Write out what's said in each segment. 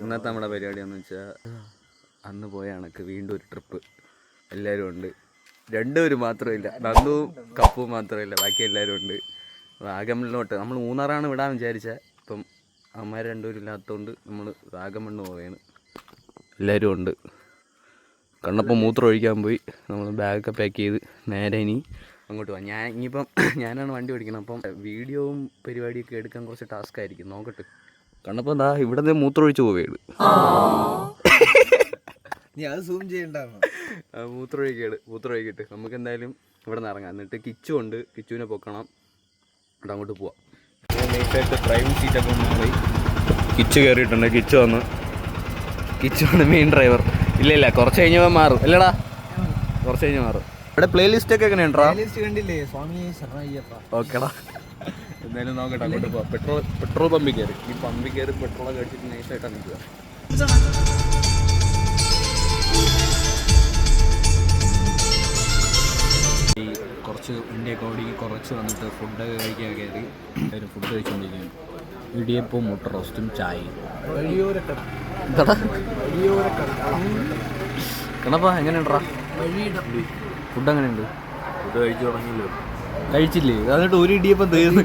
ഇന്നത്തെ നമ്മുടെ പരിപാടിയാണെന്ന് വെച്ചാൽ അന്ന് പോയ കണക്ക് വീണ്ടും ഒരു ട്രിപ്പ്. എല്ലാവരും ഉണ്ട്, രണ്ടുപേരും മാത്രമില്ല, നന്ദുവും കപ്പും മാത്രമില്ല, ബാക്കി എല്ലാവരും ഉണ്ട്. വാഗമണ്ണിലോട്ട് നമ്മൾ മൂന്നാറാണ് വിടാൻ വിചാരിച്ചത്. ഇപ്പം അമ്മമാർ രണ്ടുപേരും ഇല്ലാത്തതുകൊണ്ട് നമ്മൾ വാഗമണ്ണ് പോവുകയാണ്. എല്ലാവരും ഉണ്ട്. കണ്ണപ്പം മൂത്രം ഒഴിക്കാൻ പോയി. നമ്മൾ ബാഗൊക്കെ പാക്ക് ചെയ്ത് നേരെ ഇനി അങ്ങോട്ട് പോകാം. ഞാനാണ് വണ്ടി ഓടിക്കണം. അപ്പം വീഡിയോവും പരിപാടിയൊക്കെ എടുക്കാൻ കുറച്ച് ടാസ്ക് ആയിരിക്കും, നോക്കട്ടെ. കണ്ണപ്പം എന്താ ഇവിടെ നിന്ന് മൂത്രം ഒഴിച്ച് പോവുകയാണ്. മൂത്രം ഒഴിക്കട്ട് നമുക്ക് എന്തായാലും ഇവിടെ നിന്ന് ഇറങ്ങാം. എന്നിട്ട് കിച്ചു ഉണ്ട്, കിച്ചുവിനെ പൊക്കണം, എന്നിട്ട് അങ്ങോട്ട് പോവാം. നൈസായിട്ട് ഡ്രൈവിംഗ് സീറ്റൊക്കെ മാറി കിച്ചു കയറിയിട്ടുണ്ട്. കിച്ചുവാണ് മെയിൻ ഡ്രൈവർ. ഇല്ല കുറച്ച് കഴിഞ്ഞപ്പോൾ മാറും അല്ലടാ, കുറച്ച് കഴിഞ്ഞ് മാറും. ഇവിടെ പ്ലേലിസ്റ്റ് ഒക്കെ എങ്ങനെയുണ്ടാ? ഓക്കെടാ, എന്തായാലും നോക്കട്ടെ, അങ്ങോട്ട് പോവാം. പെട്രോൾ പമ്പിൽ കയറി. ഈ പമ്പിൽ കയറി പെട്രോളൊക്കെ അടിച്ചിട്ട് നൈസായിട്ടാണ് നിൽക്കുക. ഈ കുറച്ച് വണ്ടിയൊക്കെ ഓടി കുറച്ച് വന്നിട്ട് ഫുഡൊക്കെ കഴിക്കാൻ കയറി. ഒരു ഫുഡ് കഴിച്ചുകൊണ്ടിരിക്കുകയാണ്. ഇടിയപ്പവും മുട്ട റോസ്റ്റും ചായയും. കണപ്പാ എങ്ങനെയുണ്ടാ? ഫുഡ് എങ്ങനെയുണ്ട്? ഫുഡ് കഴിച്ചു തുടങ്ങിയല്ലോ. കഴിച്ചില്ലേ? എന്നിട്ട് ഒരു ഇടിയപ്പം തീർന്നു.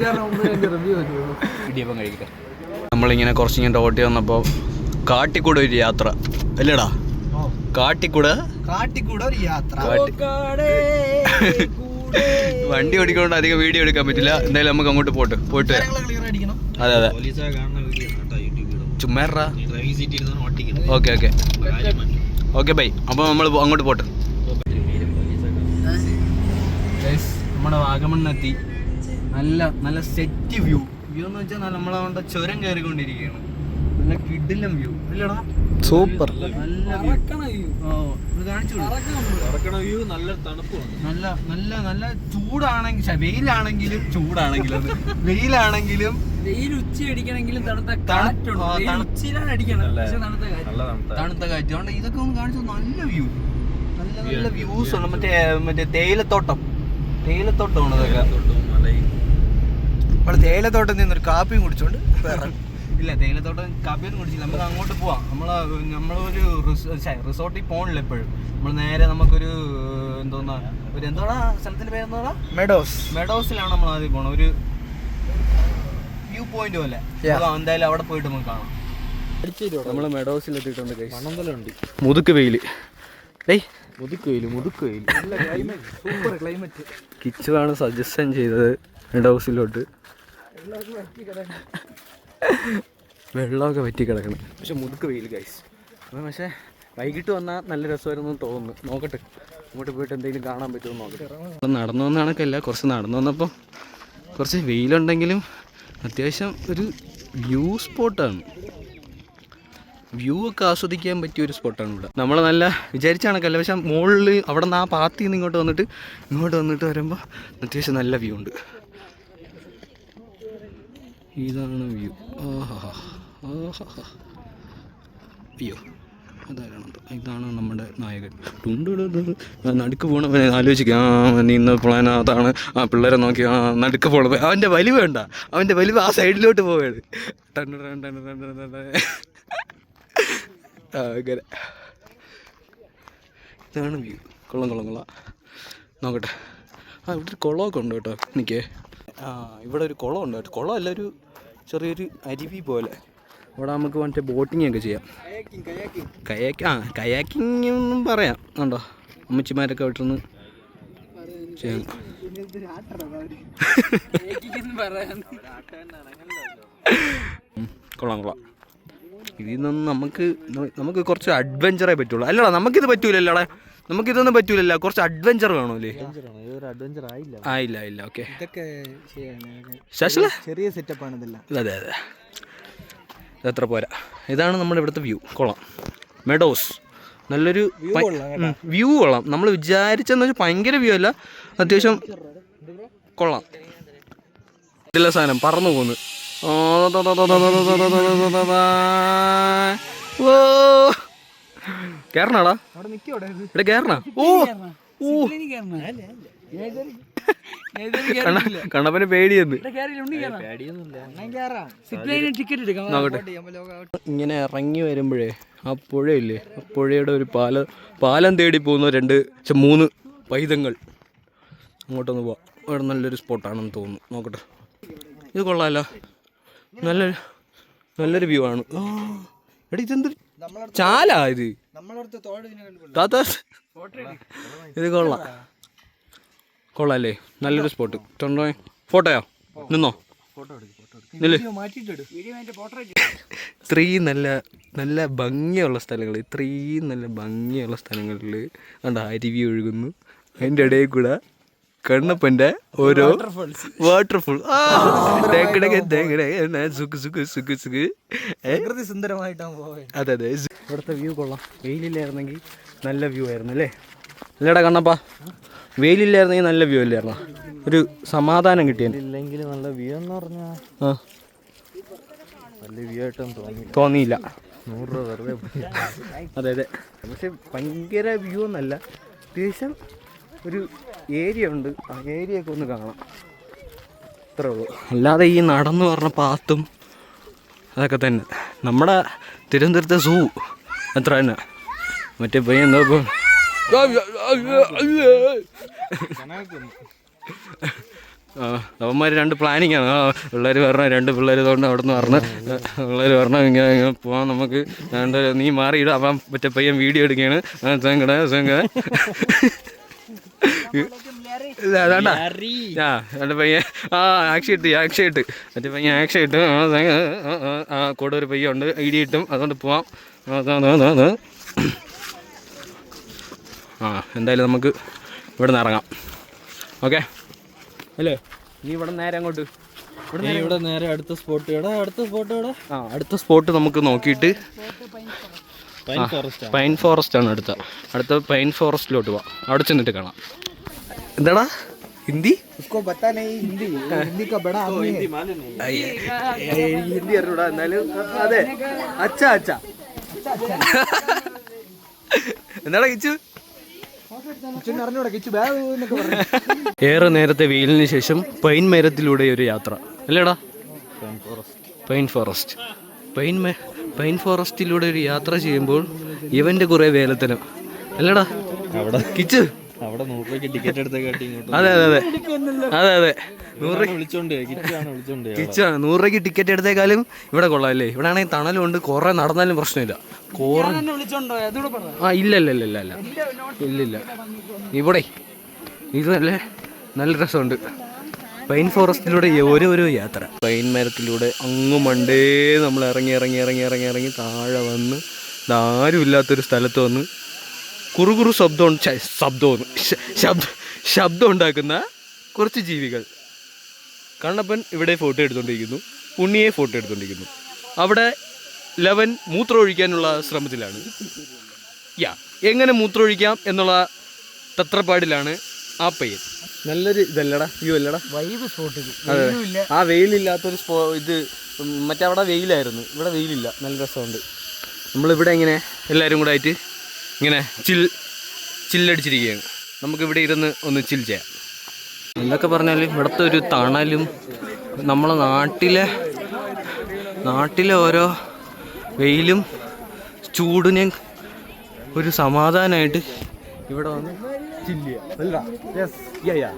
ഇടിയപ്പം കഴിക്കട്ടെ. നമ്മളിങ്ങനെ കുറച്ചിങ്ങനെ ഓട്ടി വന്നപ്പോൾ കാട്ടിക്കൂടെ ഒരു യാത്ര അല്ലേടാ? കാട്ടിക്കൂടെ ഒരു യാത്ര. വണ്ടി ഓടിക്കൊണ്ട് അധികം വീഡിയോ എടുക്കാൻ പറ്റില്ല. എന്തായാലും നമുക്ക് അങ്ങോട്ട് പോയിട്ട് അതെ ചുമ്മാറാ. Okay bye. അപ്പോൾ നമ്മൾ അങ്ങോട്ട് പോട്ടെ. നമ്മുടെ വാഗമണ്ണെത്തി. നല്ല സെറ്റ് വ്യൂ എന്ന് വെച്ചാൽ നമ്മളവിടെ ചുരം കയറിക്കൊണ്ടിരിക്കുകയാണ്. നല്ല കിടിലം വ്യൂ അല്ലടാ? സൂപ്പർ. നല്ല വ്യൂ, നല്ല തണുപ്പുണ്ട്. നല്ല ചൂടാണെങ്കിൽ വെയിലാണെങ്കിലും വെയിൽ ഉച്ച അടിക്കണമെങ്കിലും തണുത്ത കാറ്റ്. അതുകൊണ്ട് ഇതൊക്കെ ഒന്ന് കാണിച്ചു. നല്ല വ്യൂ, നല്ല വ്യൂസ് ഉണ്ട്. മറ്റേ തേയിലത്തോട്ടമാണ് ഇതൊക്കെ. നമ്മൾ തേയിലത്തോട്ടത്തിൽ നിന്നൊരു കാപ്പിയും കുടിച്ചോണ്ട് ഇല്ല, തേയിലത്തോട്ടം കാപ്പിയൊന്നും കുടിച്ചില്ല. നമുക്ക് അങ്ങോട്ട് പോവാം. നമ്മളൊരു റിസോർട്ടിൽ പോകണില്ല എപ്പോഴും. നമ്മൾ നേരെ നമുക്കൊരു എന്തോന്നാ സ്ഥലത്തിന്റെ പേരെന്താ? മെഡോസിലാണ് നമ്മൾ ആദ്യം പോകണം. ഒരു വ്യൂ പോയിന്റ് പോലെ. എന്തായാലും അവിടെ പോയിട്ട് നമുക്ക് കാണാം. നമ്മൾ മെഡോസിൽ എത്തിയിട്ടുണ്ട്. മുതുക്ക് വെയിൽ. Super climate. കിച്ചുവാണ് സജഷൻ ചെയ്തത് മെഡോസിലോട്ട്. വെള്ളമൊക്കെ വറ്റി കിടക്കണം. പക്ഷെ മുതുക്ക് വെയിൽ ഗൈസ്. പക്ഷേ വൈകിട്ട് വന്നാൽ നല്ല രസമായിരുന്നു തോന്നുന്നു. നോക്കട്ടെ, അങ്ങോട്ട് പോയിട്ട് എന്തെങ്കിലും കാണാൻ പറ്റുമോ നോക്കട്ടെ. നടന്നു വന്ന കണക്കല്ല, കുറച്ച് നടന്നു വന്നപ്പോൾ കുറച്ച് വെയിലുണ്ടെങ്കിലും അത്യാവശ്യം ഒരു വ്യൂ സ്പോട്ടാണ്. വ്യൂ ഒക്കെ ആസ്വദിക്കാൻ പറ്റിയ ഒരു സ്പോട്ടാണ് ഇവിടെ. നമ്മൾ നല്ല വിചാരിച്ച കണക്കല്ല, പക്ഷെ മുകളിൽ അവിടെ നിന്ന് ആ പാത്തിൽ നിന്ന് ഇങ്ങോട്ട് വന്നിട്ട് വരുമ്പോൾ അത്യാവശ്യം നല്ല വ്യൂ ഉണ്ട്. ഇതാണ് വ്യൂ. അയ്യോ ഇതാണ് നമ്മുടെ നായകൻ. നടുക്ക് പോകണ ആലോചിക്കാം. നീ ഇന്ന പ്ലാൻ അതാണ്. ആ പിള്ളേരെ നോക്കി നടുക്ക് പോകണത്. അവൻ്റെ വലിവ് വേണ്ട, അവൻ്റെ വലിവ് ആ സൈഡിലോട്ട് പോവുകയാണ്. അങ്ങനെ ഇതാണ് വ്യൂ. കൊള്ളാം. നോക്കട്ടെ. ഇവിടെ ഒരു കുളമൊക്കെ ഉണ്ട് കേട്ടോ. എനിക്ക് ഇവിടെ ഒരു കുളമുണ്ട്. കുളമല്ല, ഒരു ചെറിയൊരു അരുവി പോലെ. അവിടെ നമുക്ക് മറ്റേ ബോട്ടിങ് ഒക്കെ ചെയ്യാം. കയാക്കിങ് ഒന്നും പറയാം. കണ്ടോ, അമ്മച്ചിമാരൊക്കെ വിട്ടുന്ന് ചെയ്യാം. കൊള്ളാം. ഇതിൽ നിന്നൊന്നും നമുക്ക് കുറച്ച് അഡ്വഞ്ചറേ പറ്റുള്ളൂ അല്ലടാ? നമുക്കിത് പറ്റൂലല്ലോടാ, നമുക്കിതൊന്നും പറ്റൂലല്ലോ. കുറച്ച് അഡ്വഞ്ചർ വേണമല്ലേ? ആയില്ല. ഓക്കെ, ചെറിയ സെറ്റപ്പാണ് ഇതെല്ലാം. അതെ ഇതത്ര പോരാ. ഇതാണ് നമ്മുടെ ഇവിടുത്തെ വ്യൂ. കൊള്ളാം. മെഡോസ് നല്ലൊരു വ്യൂ. കൊള്ളാം. നമ്മൾ വിചാരിച്ചെന്ന് വെച്ചാൽ ഭയങ്കര വ്യൂ അല്ല, അത്യാവശ്യം കൊള്ളാം. ഇതില്ല സാധനം പറന്നു പോന്ന്. കേറണാടാ, ഇവിടെ കേറണ. കണ്ണപ്പന് പേടിയെന്ന്. ഇങ്ങനെ ഇറങ്ങി വരുമ്പോഴേ ആ പുഴയില്ലേ, ആ പുഴയുടെ ഒരു പാലം തേടി പോകുന്ന 3 പൈതങ്ങൾ അങ്ങോട്ടൊന്ന് പോവാം. അവിടെ നല്ലൊരു സ്പോട്ടാണെന്ന് തോന്നുന്നു. നോക്കട്ടെ, ഇത് കൊള്ളാമല്ലോ, നല്ലൊരു വ്യൂ ആണ്. എടാ ഇതെന്ത് ചാലാ ഇത്? ഇത് കൊള്ളാല്ലേ, നല്ലൊരു സ്പോട്ട്. ഫോട്ടോയോ? നിന്നോ? ഇത്രയും നല്ല ഭംഗിയുള്ള സ്ഥലങ്ങൾ, ഇത്രയും നല്ല ഭംഗിയുള്ള സ്ഥലങ്ങളിൽ കണ്ട അരുവി ഒഴുകുന്നു. അതിൻ്റെ ഇടയിൽ കൂടെ കണ്ണപ്പൻ്റെ ഓരോ വാട്ടർഫോൾ. അതെ അതെ, ഇവിടുത്തെ വ്യൂ കൊള്ളാം. വെയിലില്ലായിരുന്നെങ്കിൽ നല്ല വ്യൂ ആയിരുന്നു അല്ലേ? അല്ലേടാ കണ്ണപ്പാ, വെയിലില്ലായിരുന്നെങ്കിൽ നല്ല വ്യൂ അല്ലായിരുന്നോ? ഒരു സമാധാനം കിട്ടിയില്ലെങ്കിൽ. നല്ല വ്യൂ എന്ന് പറഞ്ഞാൽ വലിയ വ്യൂ ആയിട്ടൊന്നും തോന്നിയില്ല. 100 രൂപ വെറുതെ. അതെ അതെ, പക്ഷെ ഭയങ്കര വ്യൂ ഒന്നല്ല, അത്യാവശ്യം ഒരു ഏരിയ ഉണ്ട്, ആ ഏരിയയൊക്കെ ഒന്ന് കാണാം, അത്രേ ഉള്ളൂ. അല്ലാതെ ഈ നടന്നു പറഞ്ഞ പാത്തും അതൊക്കെ തന്നെ. നമ്മുടെ തിരുവനന്തപുരത്തെ സൂ അത്ര തന്നെ. മറ്റേ പയ്യൻ എന്താ ഇപ്പം അവന്മാർ 2 പ്ലാനിങ് ആണ്. പിള്ളേർ പറഞ്ഞ 2 പിള്ളേർ ഇതുകൊണ്ട് അവിടെ നിന്ന് പിള്ളേർ പറഞ്ഞാൽ ഇങ്ങനെ പോവാൻ നമുക്ക് നീ മാറിയിടും. അവൻ മറ്റേ പയ്യൻ വീഡിയോ എടുക്കുകയാണ്. അതാണ്ടാ രണ്ട് പയ്യൻ ആക്ഷൻ ഇട്ട് മറ്റേ പയ്യൻ ആക്ഷൻ ഇട്ട് കൂടെ ഒരു പയ്യ ഉണ്ട് ഇടിയിട്ടും. അതുകൊണ്ട് പോവാം. എന്തായാലും നമുക്ക് ഇവിടെ നിന്ന് ഇറങ്ങാം. ഓക്കെ അല്ലേ? നീ ഇവിടെ നേരെ അങ്ങോട്ട്, ഇവിടെ നേരെ അടുത്ത സ്പോട്ട് നമുക്ക് നോക്കിയിട്ട് പൈൻ ഫോറസ്റ്റ് ആണ് അടുത്ത പൈൻ ഫോറസ്റ്റിലോട്ട് പോവാം. അവിടെ ചെന്നിട്ട് കാണാം. എന്താടാ ഹിന്ദി? ഹിന്ദി അറിഞ്ഞൂടാ, എന്നാലും അതെ. അച്ഛാ എന്താടാ കിച്ചു? ഏറെ നേരത്തെ വെയിലിന് ശേഷം പൈൻ മരത്തിലൂടെ ഒരു യാത്ര അല്ലേടാ? പൈൻ ഫോറസ്റ്റിലൂടെ ഒരു യാത്ര ചെയ്യുമ്പോൾ ഇവന്റെ കുറെ വേലത്തനം അല്ലേടാ കിച്ചു? അവിടെ 100 രൂപയ്ക്ക് ടിക്കറ്റ് എടുത്തേക്കാട്ടി അതെ 100 രൂപയ്ക്ക് ടിക്കറ്റ് എടുത്തേക്കാളും ഇവിടെ കൊള്ളാം അല്ലേ? ഇവിടെ ആണെങ്കിൽ തണലും ഉണ്ട്, കുറെ നടന്നാലും പ്രശ്നമില്ല. ഇല്ല ഇവിടെ ഇത് നല്ല രസമുണ്ട്. പൈൻ ഫോറസ്റ്റിലൂടെ ഓരോരോ യാത്ര. പൈൻ മരത്തിലൂടെ അങ്ങ് മണ്ടേ നമ്മൾ ഇറങ്ങി താഴെ വന്ന് ആരും ഇല്ലാത്തൊരു സ്ഥലത്ത് വന്ന് കുറുകുറു ശബ്ദം ഉണ്ടാക്കുന്ന കുറച്ച് ജീവികൾ. കണ്ണപ്പൻ ഇവിടെ ഫോട്ടോ എടുത്തുകൊണ്ടിരിക്കുന്നു, ഉണ്ണിയെ ഫോട്ടോ എടുത്തുകൊണ്ടിരിക്കുന്നു. അവിടെ ലവൻ മൂത്രമൊഴിക്കാനുള്ള ശ്രമത്തിലാണ്. എങ്ങനെ മൂത്രമൊഴിക്കാം എന്നുള്ള തത്രപ്പാടിലാണ് ആ പയ്യൻ. നല്ലൊരു ഇതല്ലടാ, വ്യൂ അല്ലടാ, വൈബ് സ്പോട്ട്. അതെ, ആ വെയിലില്ലാത്തൊരു ഇത് മറ്റേ അവിടെ വെയിലായിരുന്നു, ഇവിടെ വെയിലില്ല, നല്ല രസമുണ്ട്. നമ്മളിവിടെ ഇങ്ങനെ എല്ലാവരും കൂടെ ആയിട്ട് ഇങ്ങനെ ചില്ലടിച്ചിരിക്കുകയാണ്. നമുക്കിവിടെ ഇരുന്ന് ഒന്ന് ചിൽ ചെയ്യാം. എന്തൊക്കെ പറഞ്ഞാലും ഇവിടുത്തെ ഒരു തണലും നമ്മളെ നാട്ടിലെ ഓരോ വെയിലും ചൂടിനെ ഒരു സമാധാനമായിട്ട് ഇവിടെ വന്ന് ചില്ല് ചെയ്യാം.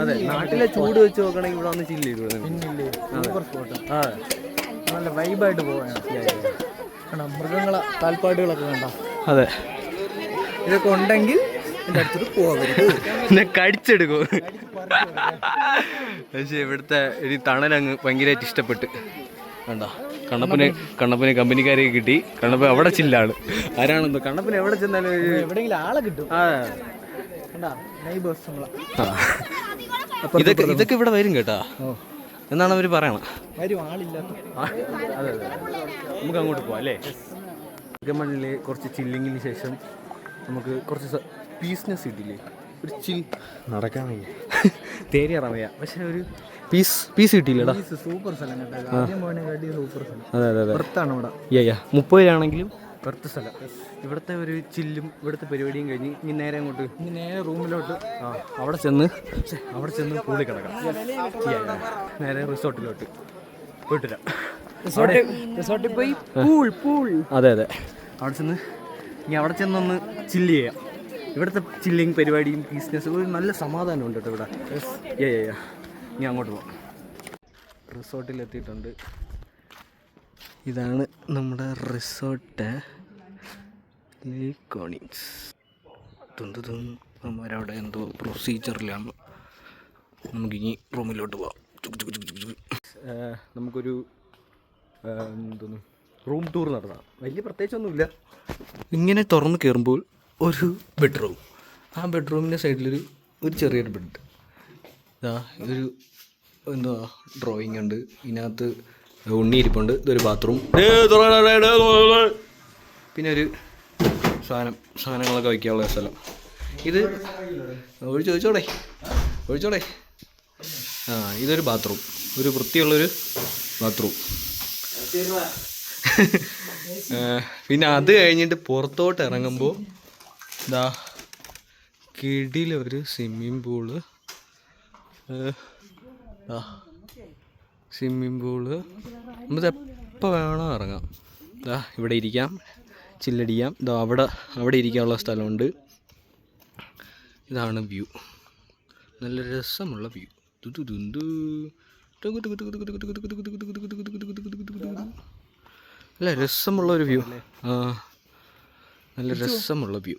അതെ, നാട്ടിലെ ചൂട് വെച്ച് നോക്കണമെങ്കിൽ ഇവിടെ വന്ന് ചില്ല് ചെയ്തു. നല്ല വൈബായിട്ട് പോവാണ്. മൃഗങ്ങളെ കാൽപ്പാടുകളൊക്കെ കണ്ടോ? അതെ, ഇതൊക്കെ ഉണ്ടെങ്കിൽ എൻ്റെ അടുത്തോട്ട് പോകരുത്, എന്നെ കടിച്ചെടുക്കും. പക്ഷേ ഇവിടുത്തെ ഈ തണലങ്ങ് ഭയങ്കരമായിട്ട് ഇഷ്ടപ്പെട്ട്. കണ്ടോ, കണ്ണപ്പന് കമ്പനിക്കാരെയൊക്കെ കിട്ടി. കണ്ണപ്പൻ അവിടെ ചില്ലാണ്. ആരാണെന്തോ കണ്ണപ്പന് എവിടെ ചെന്നാലും എവിടെയെങ്കിലും ആളെ കിട്ടും. ഇതൊക്കെ ഇവിടെ വരും കേട്ടാ എന്നാണ് അവർ പറയണം. അതെ, നമുക്ക് അങ്ങോട്ട് പോവാം അല്ലേ? വാഗമണ്ണിൽ കുറച്ച് ചില്ലിങ്ങിന് ശേഷം നമുക്ക് കുറച്ച് പീസ്നെസ് കിട്ടില്ലേ? ഒരു ചിൽ നടക്കാൻ വയ്യ, തേരിയറാൻ വയ്യ, പക്ഷെ ഒരു പീസ് കിട്ടിയില്ലടാ. സൂപ്പർ സ്ഥലം കേട്ടോ. അതെ 30 രൂപയാണെങ്കിലും വെറുത്ത സ്ഥലം. ഇവിടുത്തെ ഒരു ചില്ലും ഇവിടുത്തെ പരിപാടിയും കഴിഞ്ഞ് ഇനി നേരെ അങ്ങോട്ട് നേരെ റൂമിലോട്ട് അവിടെ ചെന്ന് പൂളിൽ കിടക്കാം. നേരെ റിസോർട്ടിലോട്ട് പോയിട്ടില്ല. റിസോർട്ടിൽ പോയി പൂൾ. അതെ അവിടെ ചെന്നൊന്ന് ചില്ല് ചെയ്യാം. ഇവിടുത്തെ ചില്ലിങ് പരിപാടിയും ബിസിനസ് ഒരു നല്ല സമാധാനം ഉണ്ട് കേട്ടോ ഇവിടെ. ഞാൻ അങ്ങോട്ട് പോകാം. റിസോർട്ടിലെത്തിയിട്ടുണ്ട്. ഇതാണ് നമ്മുടെ റിസോർട്ട് ലിക്കോണിക്സ്. അവരവിടെ എന്തോ പ്രൊസീജിയറിലാണ്. നമുക്കിനി റൂമിലോട്ട് പോവാം. നമുക്കൊരു എന്തോന്നു റൂം ടൂർ നടത്താം. വലിയ പ്രത്യേകിച്ചൊന്നുമില്ല. ഇങ്ങനെ തുറന്ന് കയറുമ്പോൾ ഒരു ബെഡ്റൂം. ആ ബെഡ്റൂമിൻ്റെ സൈഡിലൊരു ചെറിയൊരു ബെഡ്. ഒരു എന്താ ഡ്രോയിങ് ഉണ്ട്. ഇതിനകത്ത് ഉണ്ണിയിരിപ്പുണ്ട്. ഇതൊരു ബാത്റൂം. പിന്നെ ഒരു സാധനങ്ങളൊക്കെ വയ്ക്കാനുള്ള സ്ഥലം. ഇത് ഒഴിച്ചോടെ. ഇതൊരു ബാത്റൂം, ഒരു വൃത്തിയുള്ളൊരു ബാത്റൂം. പിന്നെ അത് കഴിഞ്ഞിട്ട് പുറത്തോട്ട് ഇറങ്ങുമ്പോൾ കിടിലൊരു സ്വിമ്മിങ് പൂള്. നമുക്ക് എപ്പോൾ വേണോ ഇറങ്ങാം. ഇവിടെ ഇരിക്കാം, ചില്ലടിക്കാം. അവിടെ ഇരിക്കാനുള്ള സ്ഥലമുണ്ട്. ഇതാണ് വ്യൂ. നല്ല രസമുള്ള വ്യൂ. നല്ല രസമുള്ളൊരു വ്യൂ. നല്ല രസമുള്ള വ്യൂ.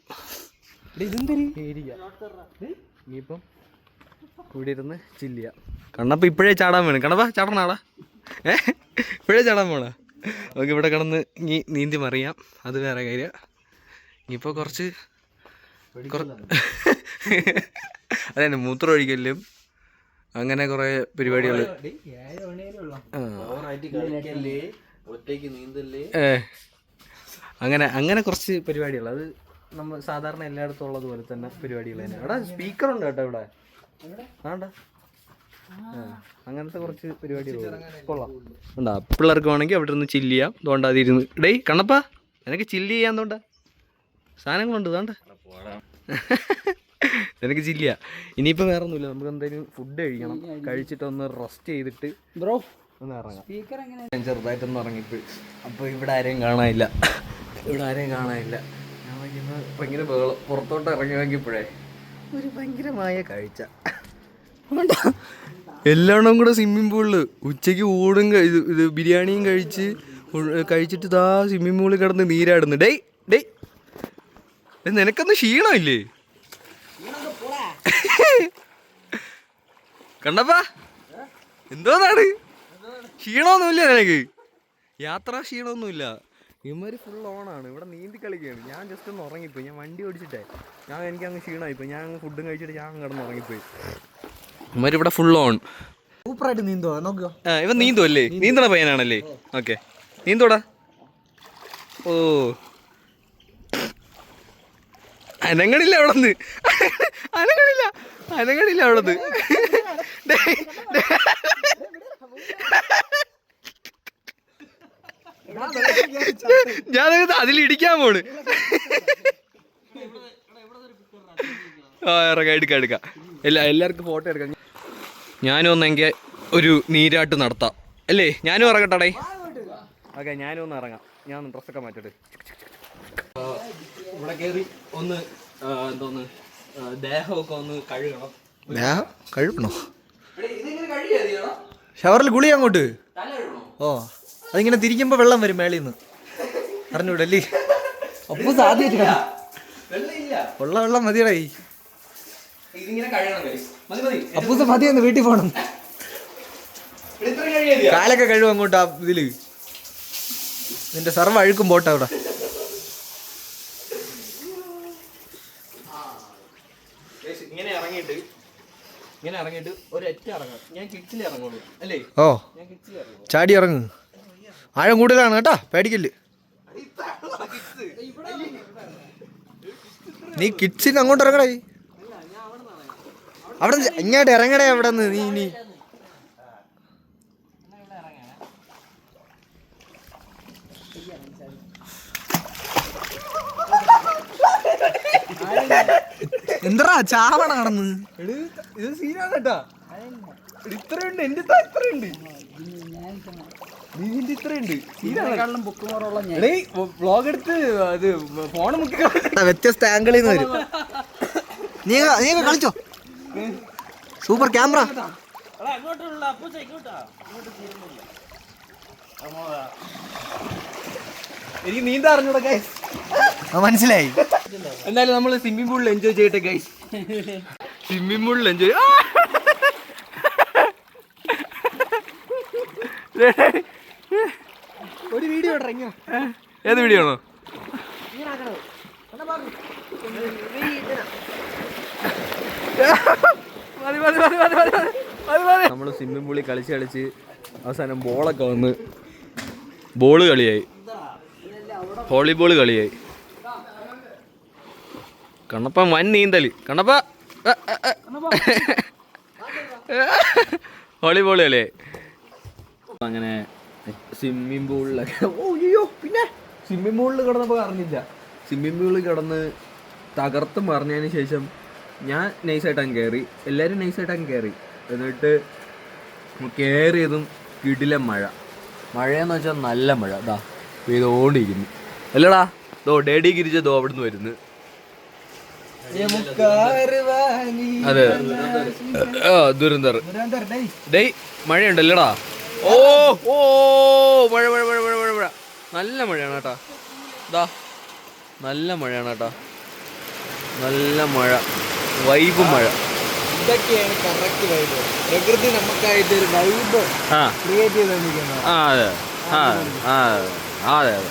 ഇനിയിപ്പം ഇവിടെ ഇരുന്ന് ചില്ല് ചെയ്യാം. കണ്ണപ്പ ഇപ്പോഴേ ചാടാൻ വേണം. കണ്ണപ്പ ചാടണാടാ. ഇപ്പോഴേ ചാടാൻ പോണാ. നമുക്ക് ഇവിടെ കിടന്ന് ഇനി നീന്തി മറിയാം. അത് വേറെ കാര്യം. ഇനിയിപ്പോൾ കുറച്ച് അതന്നെ മൂത്രം ഒഴിക്കലും അങ്ങനെ കുറേ പരിപാടികൾ. അങ്ങനെ കുറച്ച് പരിപാടികൾ. അത് നമ്മൾ സാധാരണ എല്ലായിടത്തും ഉള്ളതുപോലെ തന്നെ പരിപാടികൾ തന്നെ. അവിടെ സ്പീക്കറുണ്ട് കേട്ടോ ഇവിടെ. അങ്ങനത്തെ കുറച്ച് പരിപാടികൾ കൊള്ളാം. ഉണ്ടാ പിള്ളേർക്ക് വേണമെങ്കിൽ അവിടെ ഇരുന്ന് ചില്ല് ചെയ്യാം. തോണ്ടാതിരുന്ന് ഡേയ് കണ്ണപ്പാ എനിക്ക് ചില്ല് ചെയ്യാൻ തോണ്ടാ സാധനങ്ങളുണ്ട്. തോണ്ട എനിക്ക് ചില്ല് ചെയ്യാം. ഇനിയിപ്പോൾ വേറെ ഒന്നുമില്ല. നമുക്ക് എന്തായാലും ഫുഡ് കഴിക്കണം. കഴിച്ചിട്ടൊന്ന് റെസ്റ്റ് ചെയ്തിട്ട് ഒന്ന് ഇറങ്ങാം. ഞാൻ ചെറുതായിട്ടൊന്ന് ഇറങ്ങിപ്പോയി. അപ്പോൾ ഇവിടെ ആരെയും കാണാനില്ല. ഞാൻ ഭയങ്കര പുറത്തോട്ട് ഇറങ്ങി നോക്കിയപ്പോഴേ ഒരു ഭയങ്കരമായ കാഴ്ച. എല്ലാം കൂടെ സ്വിമ്മിങ് പൂളില് ഉച്ചയ്ക്ക് ഊടും ഇത് ബിരിയാണിയും കഴിച്ചിട്ട് ഇതാ സ്വിമ്മിങ് പൂളിൽ കിടന്ന് നീരാടുന്നു. ഡേയ് നിനക്കൊന്നും ക്ഷീണമില്ലേ കണ്ടപ്പാ? എന്തോന്നാണ് ക്ഷീണമൊന്നുമില്ല നിനക്ക്? യാത്രാ ക്ഷീണമൊന്നുമില്ല. ഇവന്മാർ ഫുൾ ഓണാണ്. ഇവിടെ നീന്തി കളിക്കുകയാണ്. ഞാൻ ജസ്റ്റ് ഒന്ന് ഉറങ്ങിപ്പോയി. ഞാൻ വണ്ടി ഓടിച്ചിട്ടേ എനിക്കങ്ങ് ക്ഷീണമായിപ്പോയി. ഞാൻ അങ്ങ് ഫുഡും കഴിച്ചിട്ട് ഞാൻ കിടന്ന് ഉറങ്ങിപ്പോയി. ഇവന്മാർ ഇവിടെ ഫുൾ ഓൺ. സൂപ്പറായിട്ട് നീന്തുവാ. നോക്കുക ഇവൻ നീന്തുവല്ലേ? നീന്തണ പയ്യനാണല്ലേ? ഓക്കെ നീന്തോടാ. ഓ അനങ്ങളില്ല അവിടെന്ന്. അനങ്ങളില്ല അവിടെന്ന്. ഞാനത് അതിലിടിക്കാൻ പോണ്. എടുക്കാം. എല്ലാവർക്കും ഫോട്ടോ എടുക്കാം. ഞാനും ഒന്നെങ്കിൽ ഒരു നീരാട്ട് നടത്താം അല്ലേ? ഞാനും ഇറങ്ങട്ടെ. ഓക്കെ ഞാനും ഒന്ന് ഇറങ്ങാം. ഞാൻ ഡ്രസ്സൊക്കെ മാറ്റട്ടെ. ഇവിടെ കയറി ഒന്ന് എന്തോന്ന് ദേഹമൊക്കെ ഒന്ന് കഴുകണം. കഴുകണോ? ഷവറിൽ ഗുളി അങ്ങോട്ട്. ഓ അതിങ്ങനെ തിരിക്കുമ്പോൾ വെള്ളം വരും മേളിൽ നിന്ന്. അറിഞ്ഞൂടല്ലേ? അപ്പൊ സാധ്യത വെള്ളം മതിയടായി. അപ്പൂസ് മതിയൊന്ന് വീട്ടിൽ പോണം. കാലൊക്കെ കഴിവും അങ്ങോട്ട്. ഇതില് നിന്റെ സർവ്വ അഴുക്കും പോട്ടെ അവിടെ. ഇങ്ങനെ ഇറങ്ങിയിട്ട് ഒരൊറ്റ ഇറങ്ങാം. ഞാൻ കിഡ്സിൽ ഇറങ്ങുള്ളൂ അല്ലേ? ഓ ചാടി ഇറങ്ങ്. ആഴം കൂടുതലാണ് കേട്ടാ, പേടിക്കല്ല്. നീ കിഡ്സിന് അങ്ങോട്ട് ഇറങ്ങടേ. അവിടെ ഇങ്ങോട്ട് ഇറങ്ങടേ. അവിടെ നിന്ന് നീ എന്താ ചാവണ കടന്ന് ഇത് സീനാണ് കേട്ടാ. ഇത്രയുണ്ട്, എന്റെ ഇത്രയുണ്ട്, ഇതിന്റെ ഇത്രയുണ്ട്. വ്ളോഗ് എടുത്ത് അത് ഫോൺ മുക്കി വ്യത്യസ്ത ആംഗിളിൽ നിന്ന് വരും. നീ കളിച്ചോ, സൂപ്പർ ക്യാമറ. എനിക്ക് നീന്താ അറിഞ്ഞൂടാ ഗൈസ്, മനസ്സിലായി. എന്നാലും നമ്മള് സ്വിമ്മിംഗ് പൂളിൽ എൻജോയ് ചെയ്യട്ടെ ഗൈസ്. സ്വിമ്മിംഗ് പൂളിൽ എൻജോയ്. ഒരു വീഡിയോ ഇറങ്ങിയോ? ഏത് വീഡിയോ ആണോ? നമ്മള് സ്വിമ്മിംഗ് പൂളിൽ കളിച്ച് കളിച്ച് അവസാനം ബോളൊക്കെ വന്ന് ബോള് കളിയായി, വോളിബോൾ കളിയായി. കണ്ണപ്പ വൻ നീന്തല്, കണ്ണപ്പ വോളിബോൾ കളിയായി. അങ്ങനെ സ്വിമ്മിംഗ് പൂളിലൊക്കെ പിന്നെ സ്വിമ്മിംഗ് പൂളിൽ കിടന്നപ്പോൾ അറിഞ്ഞില്ല. സ്വിമ്മിംഗ് പൂളിൽ കിടന്ന് തകർത്ത് മറിഞ്ഞതിന് ശേഷം ഞാൻ നൈസായിട്ടങ്ങ് കയറി, എല്ലാവരും നൈസായിട്ടങ്ങ് കയറി. എന്നിട്ട് കയറിയതും കിടിലം മഴയെന്ന് വെച്ചാൽ നല്ല മഴ. ദാ പെയ്തോണ്ടിരിക്കുന്നു അല്ലടാ. ഡേഡി ഗിരിജ അവിടുന്ന് വരുന്നു. അതെ, ദുരന്തർ ഡേയ് മഴയുണ്ടല്ലടാ. ഓ ഓ മഴ മഴ മഴ മഴ മഴ മഴ നല്ല മഴയാണ് കേട്ടാ. ദാ നല്ല മഴയാണ് കേട്ടാ, നല്ല മഴ, വൈബ് മഴ. ഇതൊക്കെയാണ് കറക്റ്റ് വൈബ്. പ്രകൃതി നമുക്കായിട്ട് ഒരു വൈബ് ക്രിയേറ്റ് ചെയ്തോണ്ടിരിക്കുന്നത്. അതെ അതെ.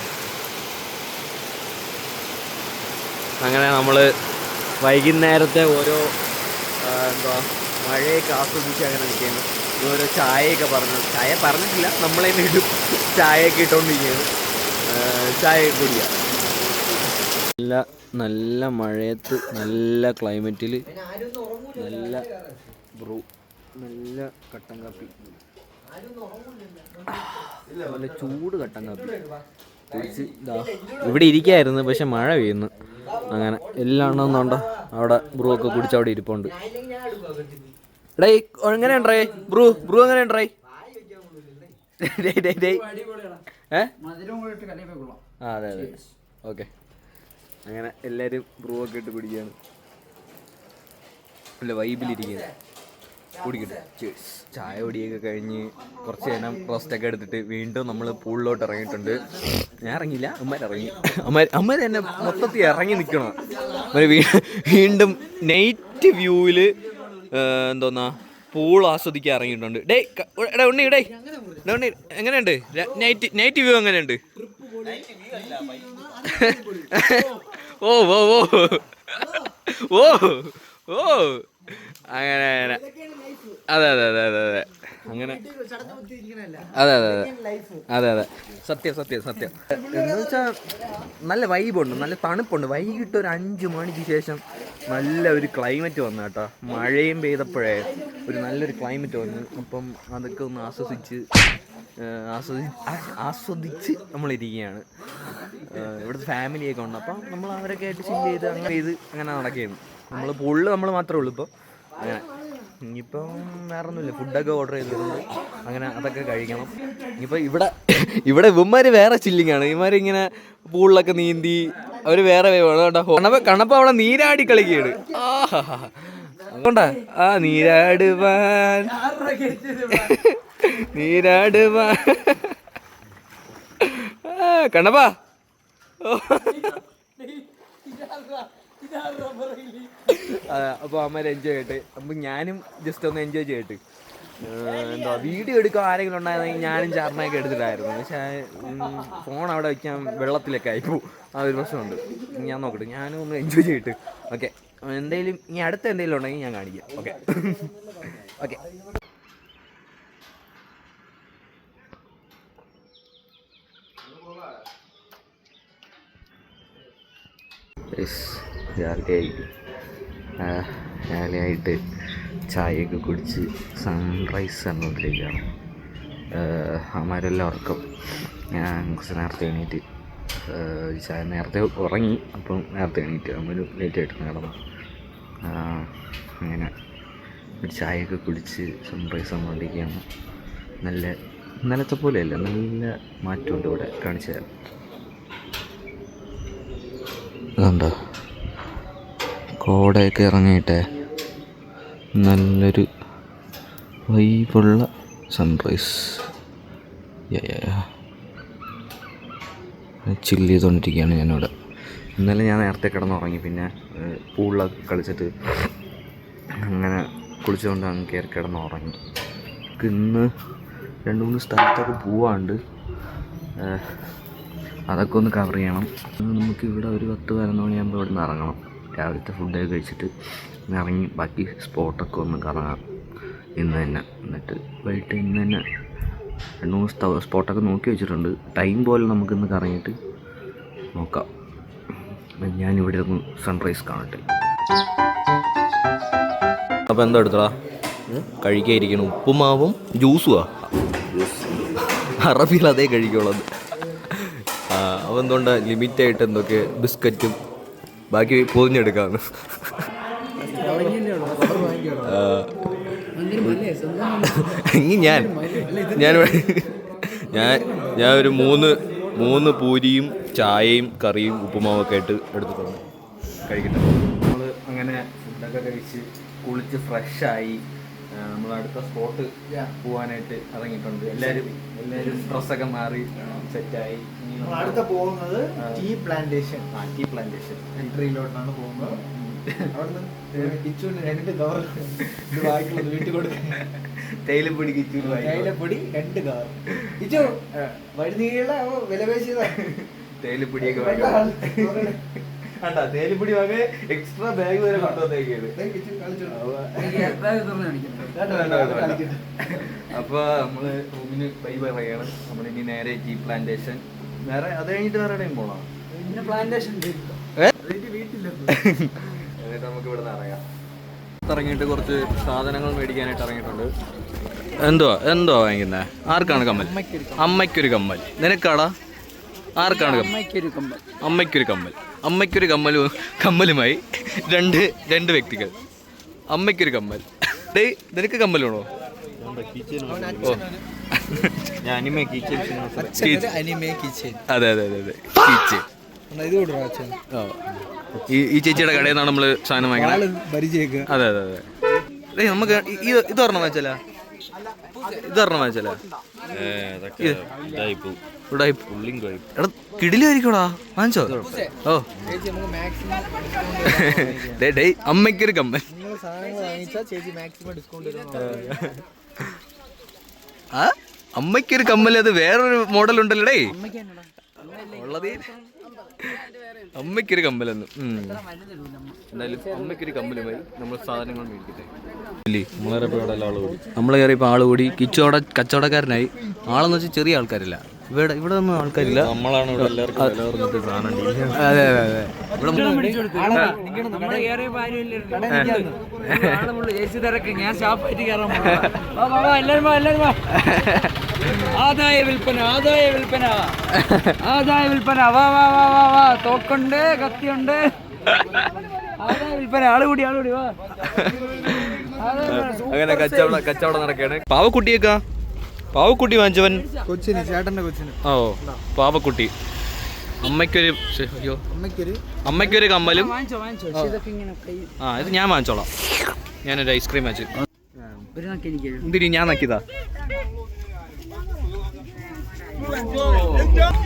അങ്ങനെ നമ്മൾ വൈകുന്നേരത്തെ ഓരോ മഴയൊക്കെ ആസ്വദിച്ച് അങ്ങനെ നിൽക്കുകയാണ്. ഓരോ ചായയൊക്കെ ചായ പറഞ്ഞിട്ടില്ല, നമ്മളെ ഇടും ചായയൊക്കെ ഇട്ടുകൊണ്ടിരിക്കുകയാണ്. ചായയൊക്കെ കുടിക്കുക. നല്ല മഴയത്ത് നല്ല ക്ലൈമറ്റിൽ നല്ല നല്ല കട്ടൻ കാപ്പി, നല്ല ചൂട് കട്ടൻ കാപ്പി കുടിച്ച് ഇവിടെ ഇരിക്കായിരുന്നു. പക്ഷെ മഴ പെയ്യുന്നു. അങ്ങനെ എല്ലാം ഉണ്ടോ അവിടെ ബ്രൂ ഒക്കെ കുടിച്ച് അവിടെ ഇരിപ്പുണ്ട്. ഡേ എങ്ങനെയുണ്ടേ ബ്രൂ എങ്ങനെയുണ്ടേ? അതെ അതെ ഓക്കെ. അങ്ങനെ എല്ലാവരും ബ്രൂ ഒക്കെ ഇട്ട് കുടിക്കുകയാണ്, നല്ല വൈബിലിരിക്കുകയാണ്. കുടിക്കട്ടെ, ചായ കുടിയൊക്കെ കഴിഞ്ഞ് കുറച്ച് നേരം റെസ്റ്റൊക്കെ എടുത്തിട്ട് വീണ്ടും നമ്മൾ പൂളിലോട്ട് ഇറങ്ങിയിട്ടുണ്ട്. ഞാൻ ഇറങ്ങിയില്ല, അമ്മയിറങ്ങി. അമ്മ തന്നെ മൊത്തത്തിൽ ഇറങ്ങി നിൽക്കണം. വീണ്ടും നൈറ്റ് വ്യൂവിൽ എന്തോന്നാ പൂൾ ആസ്വദിക്കാൻ ഇറങ്ങിയിട്ടുണ്ട്. ഉണ്ണി എങ്ങനെയുണ്ട് നൈറ്റ് വ്യൂ? എങ്ങനെയുണ്ട്? ഓ ഓ ഓ ഓ ഓ അങ്ങനെ അതെ അതെ അതെ അതെ അതെ അങ്ങനെ അതെ അതെ അതെ അതെ സത്യം സത്യം സത്യം. എന്ന് വെച്ചാൽ നല്ല വൈബുണ്ട്, നല്ല തണുപ്പുണ്ട്. വൈകിട്ട് ഒരു 5 മണിക്ക് ശേഷം നല്ല ഒരു ക്ലൈമറ്റ് വന്നു കേട്ടോ. മഴയും പെയ്തപ്പോഴേ ഒരു നല്ലൊരു ക്ലൈമറ്റ് വന്നു. അപ്പം അതൊക്കെ ഒന്ന് ആസ്വദിച്ച് നമ്മളിരിക്കുകയാണ്. ഇവിടുത്തെ ഫാമിലിയൊക്കെ ഉണ്ട്. അപ്പം നമ്മൾ അവരൊക്കെ ആയിട്ട് ചില്ല് ചെയ്ത് അങ്ങനെ നടക്കുകയാണ്. നമ്മൾ പൂളിൽ നമ്മൾ മാത്രമേ ഉള്ളൂ ഇപ്പോൾ. അങ്ങനെ ഇനിയിപ്പം വേറെ ഒന്നുമില്ല, ഫുഡൊക്കെ ഓർഡർ ചെയ്തിട്ടുണ്ട്. അങ്ങനെ അതൊക്കെ കഴിക്കണം. ഇനിയിപ്പോൾ ഇവിടെ ഇവന്മാർ വേറെ ചില്ലിങ്ങാണ്. ഇവന്മാരിങ്ങനെ പൂളിലൊക്കെ നീന്തി അവർ വേറെ കേട്ടോ. കണപ്പ അവിടെ നീരാടി കളിക്കുകയാണ്. അതുകൊണ്ടാ നീരാടുവാൻ കണ്ണപ്പാ. അപ്പോൾ അമ്മ എൻജോയ് ചെയ്യട്ടെ. അപ്പം ഞാനും ജസ്റ്റ് ഒന്ന് എൻജോയ് ചെയ്യട്ടെ. വീഡിയോ എടുക്കാൻ ആരെങ്കിലും ഉണ്ടായിരുന്നെങ്കിൽ ഞാനും ചാർണയൊക്കെ എടുത്തിട്ടായിരുന്നു. പക്ഷേ ഫോൺ അവിടെ വയ്ക്കാൻ വെള്ളത്തിലൊക്കെ ആയിപ്പോൾ ആ ഒരു പ്രശ്നമുണ്ട്. ഞാൻ നോക്കട്ടെ, ഞാനും ഒന്ന് എൻജോയ് ചെയ്തിട്ട്. ഓക്കെ, എന്തെങ്കിലും ഇനി അടുത്ത എന്തെങ്കിലും ഉണ്ടെങ്കിൽ ഞാൻ കാണിക്കാം. Okay okay. രാവിലെയായിട്ട് ചായയൊക്കെ കുടിച്ച് സൺറൈസ് കണ്ടുകൊണ്ടിരിക്കുകയാണ്. അമ്മരെല്ലാം ഉറക്കം. ഞാൻ കുറച്ച് നേരത്തെ എണീറ്റ് നേരത്തെ ഉറങ്ങി, അപ്പം നേരത്തെ എണീറ്റ് നമ്മൾ ലേറ്റായിട്ട് കിടന്നു. അങ്ങനെ ഒരു ചായയൊക്കെ കുടിച്ച് സൺറൈസ് വന്നുകൊണ്ടിരിക്കുകയാണ്. നല്ല ഇന്നലത്തെ പോലെയല്ല, നല്ല മാറ്റമുണ്ട് ഇവിടെ. കാണിച്ചു തരാം. അതുണ്ടോ കോടയൊക്കെ ഇറങ്ങിയിട്ടേ നല്ലൊരു വൈബുള്ള സൺറൈസ്. ചില്ല് ചെയ്തുകൊണ്ടിരിക്കുകയാണ് ഞാനിവിടെ. ഇന്നലെ ഞാൻ നേരത്തെ കിടന്നുറങ്ങി, പിന്നെ പൂളിലൊക്കെ കളിച്ചിട്ട് അങ്ങനെ കുളിച്ചുകൊണ്ട് അങ്ങ് കയറി കിടന്നുറങ്ങി. ഇന്ന് 2-3 സ്ഥലത്തൊക്കെ പോവാണ്ട്, അതൊക്കെ ഒന്ന് കവർ ചെയ്യണം. നമുക്കിവിടെ ഒരു 10-11 മണിയാകുമ്പോൾ ഇവിടെ നിന്ന് ഇറങ്ങണം. രാവിലത്തെ ഫുഡൊക്കെ കഴിച്ചിട്ട് ഇറങ്ങി ബാക്കി സ്പോട്ടൊക്കെ ഒന്ന് കറങ്ങാം ഇന്ന് തന്നെ. എന്നിട്ട് വൈകിട്ട് ഇന്ന് തന്നെ 2-3 സ്പോട്ടൊക്കെ നോക്കി വെച്ചിട്ടുണ്ട്. ടൈം പോലെ നമുക്കിന്ന് കറങ്ങിയിട്ട് നോക്കാം. ഞാനിവിടെ ഒന്ന് സൺറൈസ് കാണട്ടെ. അപ്പോൾ എന്താ എടുത്തടാ കഴിക്കാതിരിക്കണം? ഉപ്പുമാവും ജ്യൂസുവാ. അറബിയിൽ അതേ കഴിക്കുള്ളത്. അപ്പോൾ എന്തുകൊണ്ട് ലിമിറ്റായിട്ട് എന്തൊക്കെ ബിസ്ക്കറ്റും ബാക്കി പൊതിഞ്ഞെടുക്കാമെന്ന്. ഞാൻ ഒരു 3 പൂരിയും ചായയും കറിയും ഉപ്പുമാവൊക്കെ ആയിട്ട് എടുത്തിട്ടുണ്ട്. കഴിക്കട്ടെ. നമ്മൾ അങ്ങനെ ഫുഡൊക്കെ കഴിച്ച് കുളിച്ച് ഫ്രഷായി നമ്മൾ അടുത്ത സ്പോട്ട് പോകാനായിട്ട് ഇറങ്ങിയിട്ടുണ്ട്. എല്ലാവരും ഡ്രസ്സൊക്കെ മാറി സെറ്റായി. അടുത്ത പോകുന്നത് ടീ പ്ലാന്റേഷൻ. ടീ പ്ലാന്റേഷൻ എൻട്രിയിലോട്ടാണ് പോകുന്നത്. കിച്ചുവിന് 2 കവർ ബാക്കിയുള്ളത് വീട്ടിൽ കൊടുക്കാൻ. തേയിലപ്പൊടി കിച്ചു, തേയിലപ്പൊടി 2 കവർ. കിച്ചു വഴുതീള വില പേശിയതാ. തേയിലപ്പൊടിയൊക്കെ തേയിലപ്പൊടി വാങ്ങി എക്സ്ട്രാ ബാഗ് വരെ കൊണ്ടുവന്നേക്കത്. അപ്പൊ നമ്മള് റൂമിന് ബൈ പറയാണ്. നമ്മളിനി നേരെ ടീ പ്ലാന്റേഷൻ. വേറെ അത് കഴിഞ്ഞിട്ട് വേറെ എവിടെയും പോകണം. പ്ലാന്റേഷൻ എന്നിട്ട് നമുക്ക് ഇവിടെ നിന്ന് ഇറങ്ങാം. ഇറങ്ങിയിട്ട് കുറച്ച് സാധനങ്ങൾ മേടിക്കാനായിട്ട് ഇറങ്ങിയിട്ടുണ്ട്. എന്തോ വാങ്ങിക്കുന്നത്? ആർക്കാണ് കമ്മൽ? അമ്മയ്ക്കൊരു കമ്മൽ. നിനക്കാടാ? ആർക്കാണ് കമ്മൽ? അമ്മയ്ക്കൊരു കമ്മൽ. അമ്മയ്ക്കൊരു കമ്മലുമായി രണ്ട് വ്യക്തികൾ. അമ്മയ്ക്കൊരു കമ്മൽ. നിനക്ക് കമ്മൽ വേണോ? അതെ ഈ ചേച്ചിയുടെ കടയിൽ നിന്നാണ് നമ്മള് സാധനം വാങ്ങിക്കുന്നത്. അതെ നമുക്ക് ഇത് പറഞ്ഞ വാങ്ങിച്ചാലോ? എടാ കിടിലായിരിക്കോടാ, വാങ്ങിച്ചോ? ഓ അമ്മയ്ക്കൊരു കമ്മൽ. അമ്മയ്ക്കൊരു കമ്മൽ. അത് വേറൊരു മോഡൽ ഉണ്ടല്ലോടേ ഉള്ളത്. അമ്മയ്ക്കൊരു കമ്മലെന്ന്. എന്തായാലും അമ്മയ്ക്കൊരു കമ്മലുമായി നമ്മൾ സാധനങ്ങൾ മേടിക്കട്ടെ. നമ്മൾ കയറിയപ്പോൾ ആള് കൂടി. കിച്ചു അവിടെ കച്ചവടക്കാരനായി. ആളെന്ന് വെച്ചാൽ ചെറിയ ആൾക്കാരില്ല. ഇവിടെ ഒന്നും ആൾക്കാരില്ല. നമ്മളാണ് അതെ ആദായ വിൽപ്പന തോക്കുണ്ട്, കത്തിയുണ്ട്. ആദായ വിൽപ്പന. ആളുകൂടി വാ. അങ്ങനെ കച്ചവടം നടക്കുകയാണ്. പാവക്കുട്ടി വാങ്ങിച്ചവൻ കൊച്ചിന്, ചേട്ടന്റെ കൊച്ചിന്. ഓ പാവക്കുട്ടി. അമ്മയ്ക്കൊരു കമ്മലും. ഇത് ഞാൻ വാങ്ങിച്ചോളാം. ഞാനൊരു ഐസ്ക്രീം വാങ്ങിച്ചു. എന്തിരി ഞാൻ നക്കിയതാ.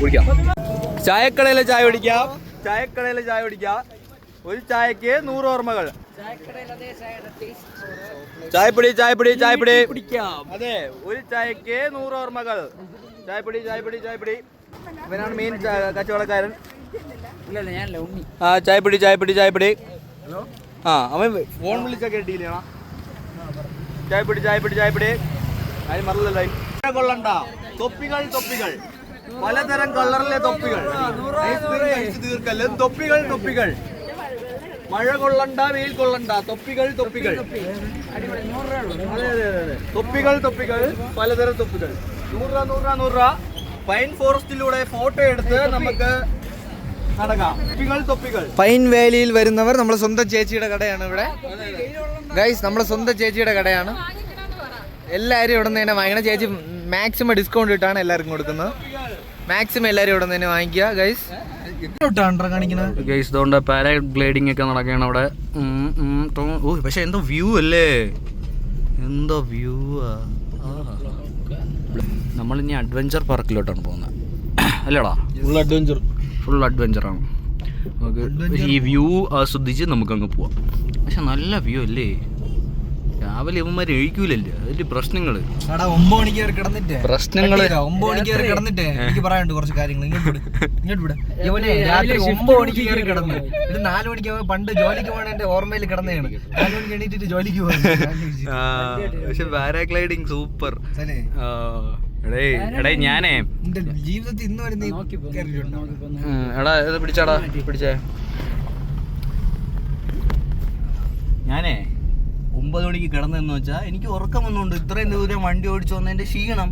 കുടിക്കാം. ചായക്കടയിലെ ചായ കുടിക്കാം. ഒരു ചായക്ക് 100 ഓർമ്മകൾ. ചായപ്പൊടി. അതെ, ഒരു ചായക്ക് 100 ഓർമ്മകൾ. ചായപ്പൊടി. ഇവനാണ് മെയിൻ കച്ചവടക്കാരൻ. ചായപ്പൊടി. അവൻ ഫോൺ വിളിച്ചൊക്കെ കേട്ടില്ല. ചായപ്പൊടി. അതിന് മറന്നല്ലോ. കൊള്ളണ്ട തൊപ്പികൾ. പലതരം കളറിലെ തൊപ്പികൾ. തീർക്കല്ല തൊപ്പികൾ. മഴ കൊള്ളണ്ട, വെയിൽ കൊള്ളണ്ട. തൊപ്പികൾ. അതെ. തൊപ്പികൾ. പലതരം തൊപ്പികൾ. 100 രൂപ. പൈൻ ഫോറസ്റ്റിലൂടെ ഫോട്ടോ എടുത്ത് നമുക്ക് നടക്കാം. തൊപ്പികൾ പൈൻ വാലിയിൽ വരുന്നവർ നമ്മളെ സ്വന്തം ചേച്ചിയുടെ കടയാണ് ഇവിടെ ഗൈസ്. നമ്മളെ സ്വന്തം ചേച്ചിയുടെ കടയാണ്. എല്ലാവരും ഇവിടെ നിന്ന് തന്നെ വാങ്ങിക്കണം. ചേച്ചി മാക്സിമം ഡിസ്കൗണ്ട് ഇട്ടാണ് എല്ലാവർക്കും കൊടുക്കുന്നത്. മാക്സിമം എല്ലാവരും ഇവിടെ നിന്ന് തന്നെ വാങ്ങിക്കുക ഗൈസ്. ഗൈസ് ഇതുകൊണ്ട് പാരാഗ്ലൈഡിംഗ് ഒക്കെ നടക്കുകയാണ് അവിടെ. ഓ പക്ഷെ എന്തോ വ്യൂ അല്ലേ, എന്തോ വ്യൂ ആ. നമ്മളിനി അഡ്വഞ്ചർ പാർക്കിലോട്ടാണ് പോകുന്നത് അല്ലേടാ? ഫുൾ അഡ്വഞ്ചറാണ്. നമുക്ക് ഈ വ്യൂ ആസ്വദിച്ച് നമുക്കങ്ങ് പോവാം. പക്ഷെ നല്ല വ്യൂ അല്ലേ? രാവിലെ ഇവന്മാർ എഴുക്കൂലല്ലേ, അതിന്റെ പ്രശ്നങ്ങള്. 9 മണിക്ക് കയറി കിടന്നിട്ട് പ്രശ്നങ്ങള് 9 മണിക്ക് കയറി കിടന്നിട്ട് എനിക്ക് പറയാനുണ്ട് കുറച്ച് കാര്യങ്ങൾ. ഇങ്ങോട്ട് വിടാം. ഇവനെ രാത്രി 9 മണിക്ക് കയറി കിടന്നു. ഇത് 4 മണിക്ക് പണ്ട് ജോലിക്ക് പോകണ എന്റെ ഓർമ്മയിൽ കിടന്നതാണ്. 4 മണിക്ക് എണീറ്റിട്ട് ജോലിക്ക് പോകുന്നത്. പക്ഷെ പാരാഗ്ലൈഡിങ് സൂപ്പർ. എടേ ഞാനേ ജീവിതത്തിൽ ഇന്ന് വരെ എടാ ഇത് പിടിച്ചാടാ, പിടിച്ചേ. ഞാനേ 9 മണിക്ക് കിടന്നെന്ന് വെച്ചാ എനിക്ക് ഉറക്കം വന്നുകൊണ്ട് ഇത്രയും ദൂരം വണ്ടി ഓടിച്ചു വന്നതിന്റെ ക്ഷീണം.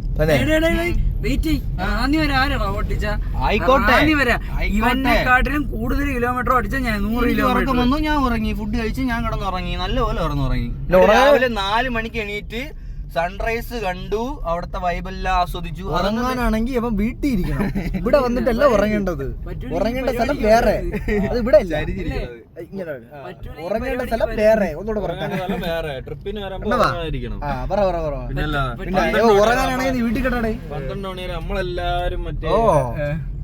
ഇവനെക്കാട്ടിലും കൂടുതൽ കിലോമീറ്റർ ഓടിച്ചാൽ ഞാൻ 100 കിലോമീറ്റർ ഉറക്കം വന്നു. ഞാൻ ഉറങ്ങി, ഫുഡ് കഴിച്ച് ഞാൻ കിടന്നുറങ്ങി, നല്ലപോലെ ഉറങ്ങി. രാവിലെ 4 മണിക്ക് എണീറ്റ് സൺറൈസ് കണ്ടു, അവിടുത്തെ വൈബെല്ലാം ആസ്വദിച്ചു. ഉറങ്ങാനാണെങ്കിൽ ഇവൻ വീട്ടിൽ ഇരിക്കണം. ഇവിടെ വന്നിട്ടല്ല ഉറങ്ങേണ്ടത്. ഉറങ്ങേണ്ട സ്ഥലം വേറെ, അത് ഇവിടെ അല്ല. ഉറങ്ങേണ്ട സ്ഥലം വേറെ. ഒന്നുകൂടെ ഉറങ്ങാനാണെങ്കിൽ വീട്ടിൽ കിട്ടണേ. 12 മണി വരെ നമ്മളെല്ലാരും മറ്റേ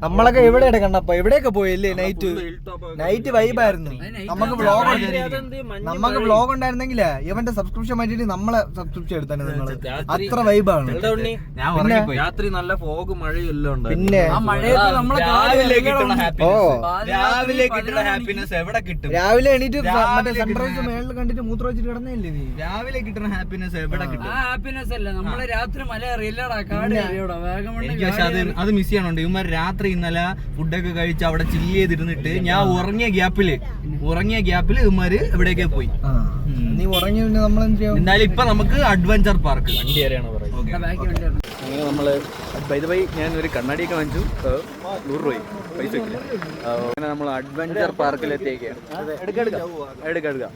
നമ്മളൊക്കെ എവിടെയാണ് കണ്ടപ്പോ എവിടെയൊക്കെ പോയല്ലേ? നൈറ്റ് വൈബായിരുന്നു. നമുക്ക് വ്ളോഗ് ഉണ്ടായിരുന്നെങ്കിലേ ഇവന്റെ സബ്സ്ക്രിപ്ഷൻ മാറ്റിട്ട് നമ്മളെ സബ്സ്ക്രിപ്ഷൻ എടുത്താണ് നിങ്ങള്. അത്ര വൈബാണ്. രാത്രി നല്ല ഫോഗ് മഴയെല്ലാം പിന്നെ രാവിലെ കിട്ടുന്ന ഹാപ്പിനെസ് എവിടെ കിട്ടും? രാവിലെ എണീറ്റ് മറ്റേ സൺറൈസ് മേളിൽ കണ്ടിട്ട് മൂത്രം വെച്ചിട്ട് കിടന്നല്ലേ നീ? രാവിലെ കിട്ടുന്ന ഹാപ്പിനെസ് എവിടെ കിട്ടും? ഹാപ്പിനെസ് അല്ല, നമ്മള് രാത്രി മല അറിയില്ലടാ, കാട് അത് മിസ് ചെയ്യണുണ്ട്. ഇവന്മാർ രാത്രി ഇന്നലെ ഫുഡൊക്കെ കഴിച്ച് അവിടെ ചില്ല് ചെയ്തിരുന്നിട്ട് ഞാൻ ഉറങ്ങിയ ഗ്യാപ്പില് ഇവന്മാര് എവിടെയൊക്കെ പോയി. നീ ഉറങ്ങി പിന്നെ നമ്മളെന്ത് ചെയ്യും? എന്തായാലും ഇപ്പൊ നമുക്ക് അഡ്വഞ്ചർ പാർക്ക് വണ്ടി വരെയാണ് പറയുന്നത്. അങ്ങനെ നമ്മള് ഞാൻ ഒരു കണ്ണാടിയൊക്കെ വാങ്ങിച്ചു, 100 രൂപ പൈസ വെക്കില്ല. അങ്ങനെ നമ്മൾ അഡ്വഞ്ചർ പാർക്കിലെത്തിയേക്കാണ്. എടുക്കാം.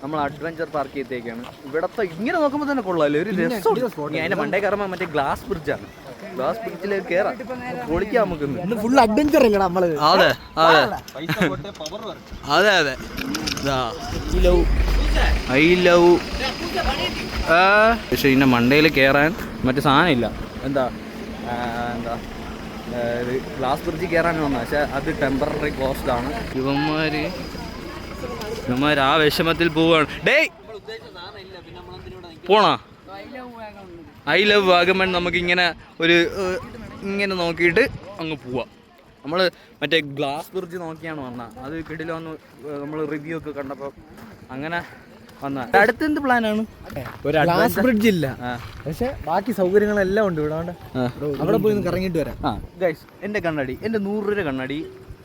നമ്മൾ അഡ്വഞ്ചർ പാർക്ക് എത്തിയേക്കാണ്. ഇവിടത്തെ ഇങ്ങനെ നോക്കുമ്പോൾ തന്നെ കൊള്ളാമല്ലോ, ഒരു രസം. അതിന്റെ മണ്ടേ കയറുമ്പോൾ മറ്റേ ഗ്ലാസ് ബ്രിഡ്ജാണ്. ഗ്ലാസ് ബ്രിഡ്ജിലേക്ക് കയറാം, പൊളിക്കാം നമുക്ക്. ഫുൾ അഡ്വഞ്ചർ അല്ലടാ നമ്മള്. അതെ ഐ ലവ്. പക്ഷെ ഇതിന്റെ മണ്ടയിൽ കയറാൻ മറ്റേ സാധനം ഇല്ല. എന്താ ഇത് ഗ്ലാസ് ബ്രിഡ്ജിൽ കയറാൻ വന്ന, പക്ഷെ അത് ടെമ്പററി കോസ്റ്റ് ആണ്. ഇവന്മാര് ആ വിഷമത്തിൽ പോവാണ്. ഡേയ് പോണോ? I love Vagamon. നമുക്കിങ്ങനെ ഇങ്ങനെ നോക്കിയിട്ട് അങ്ങ് പോവാം. നമ്മൾ മറ്റേ ഗ്ലാസ് ബ്രിഡ്ജ് നോക്കിയാണ് വന്നത്. അത് കിടിലൊന്ന് നമ്മൾ റിവ്യൂ ഒക്കെ കണ്ടപ്പോൾ അങ്ങനെ വന്ന. അടുത്ത് എന്ത് പ്ലാനാണ്? ഒരു ഗ്ലാസ് ബ്രിഡ്ജ് ഇല്ല, പക്ഷെ ബാക്കി സൗകര്യങ്ങളെല്ലാം ഉണ്ട് ഇവിടെ. അവിടെ പോയി കറങ്ങിയിട്ട് വരാം. ഗൈസ് എൻ്റെ കണ്ണാടി, എൻ്റെ 100 രൂപ കണ്ണാടി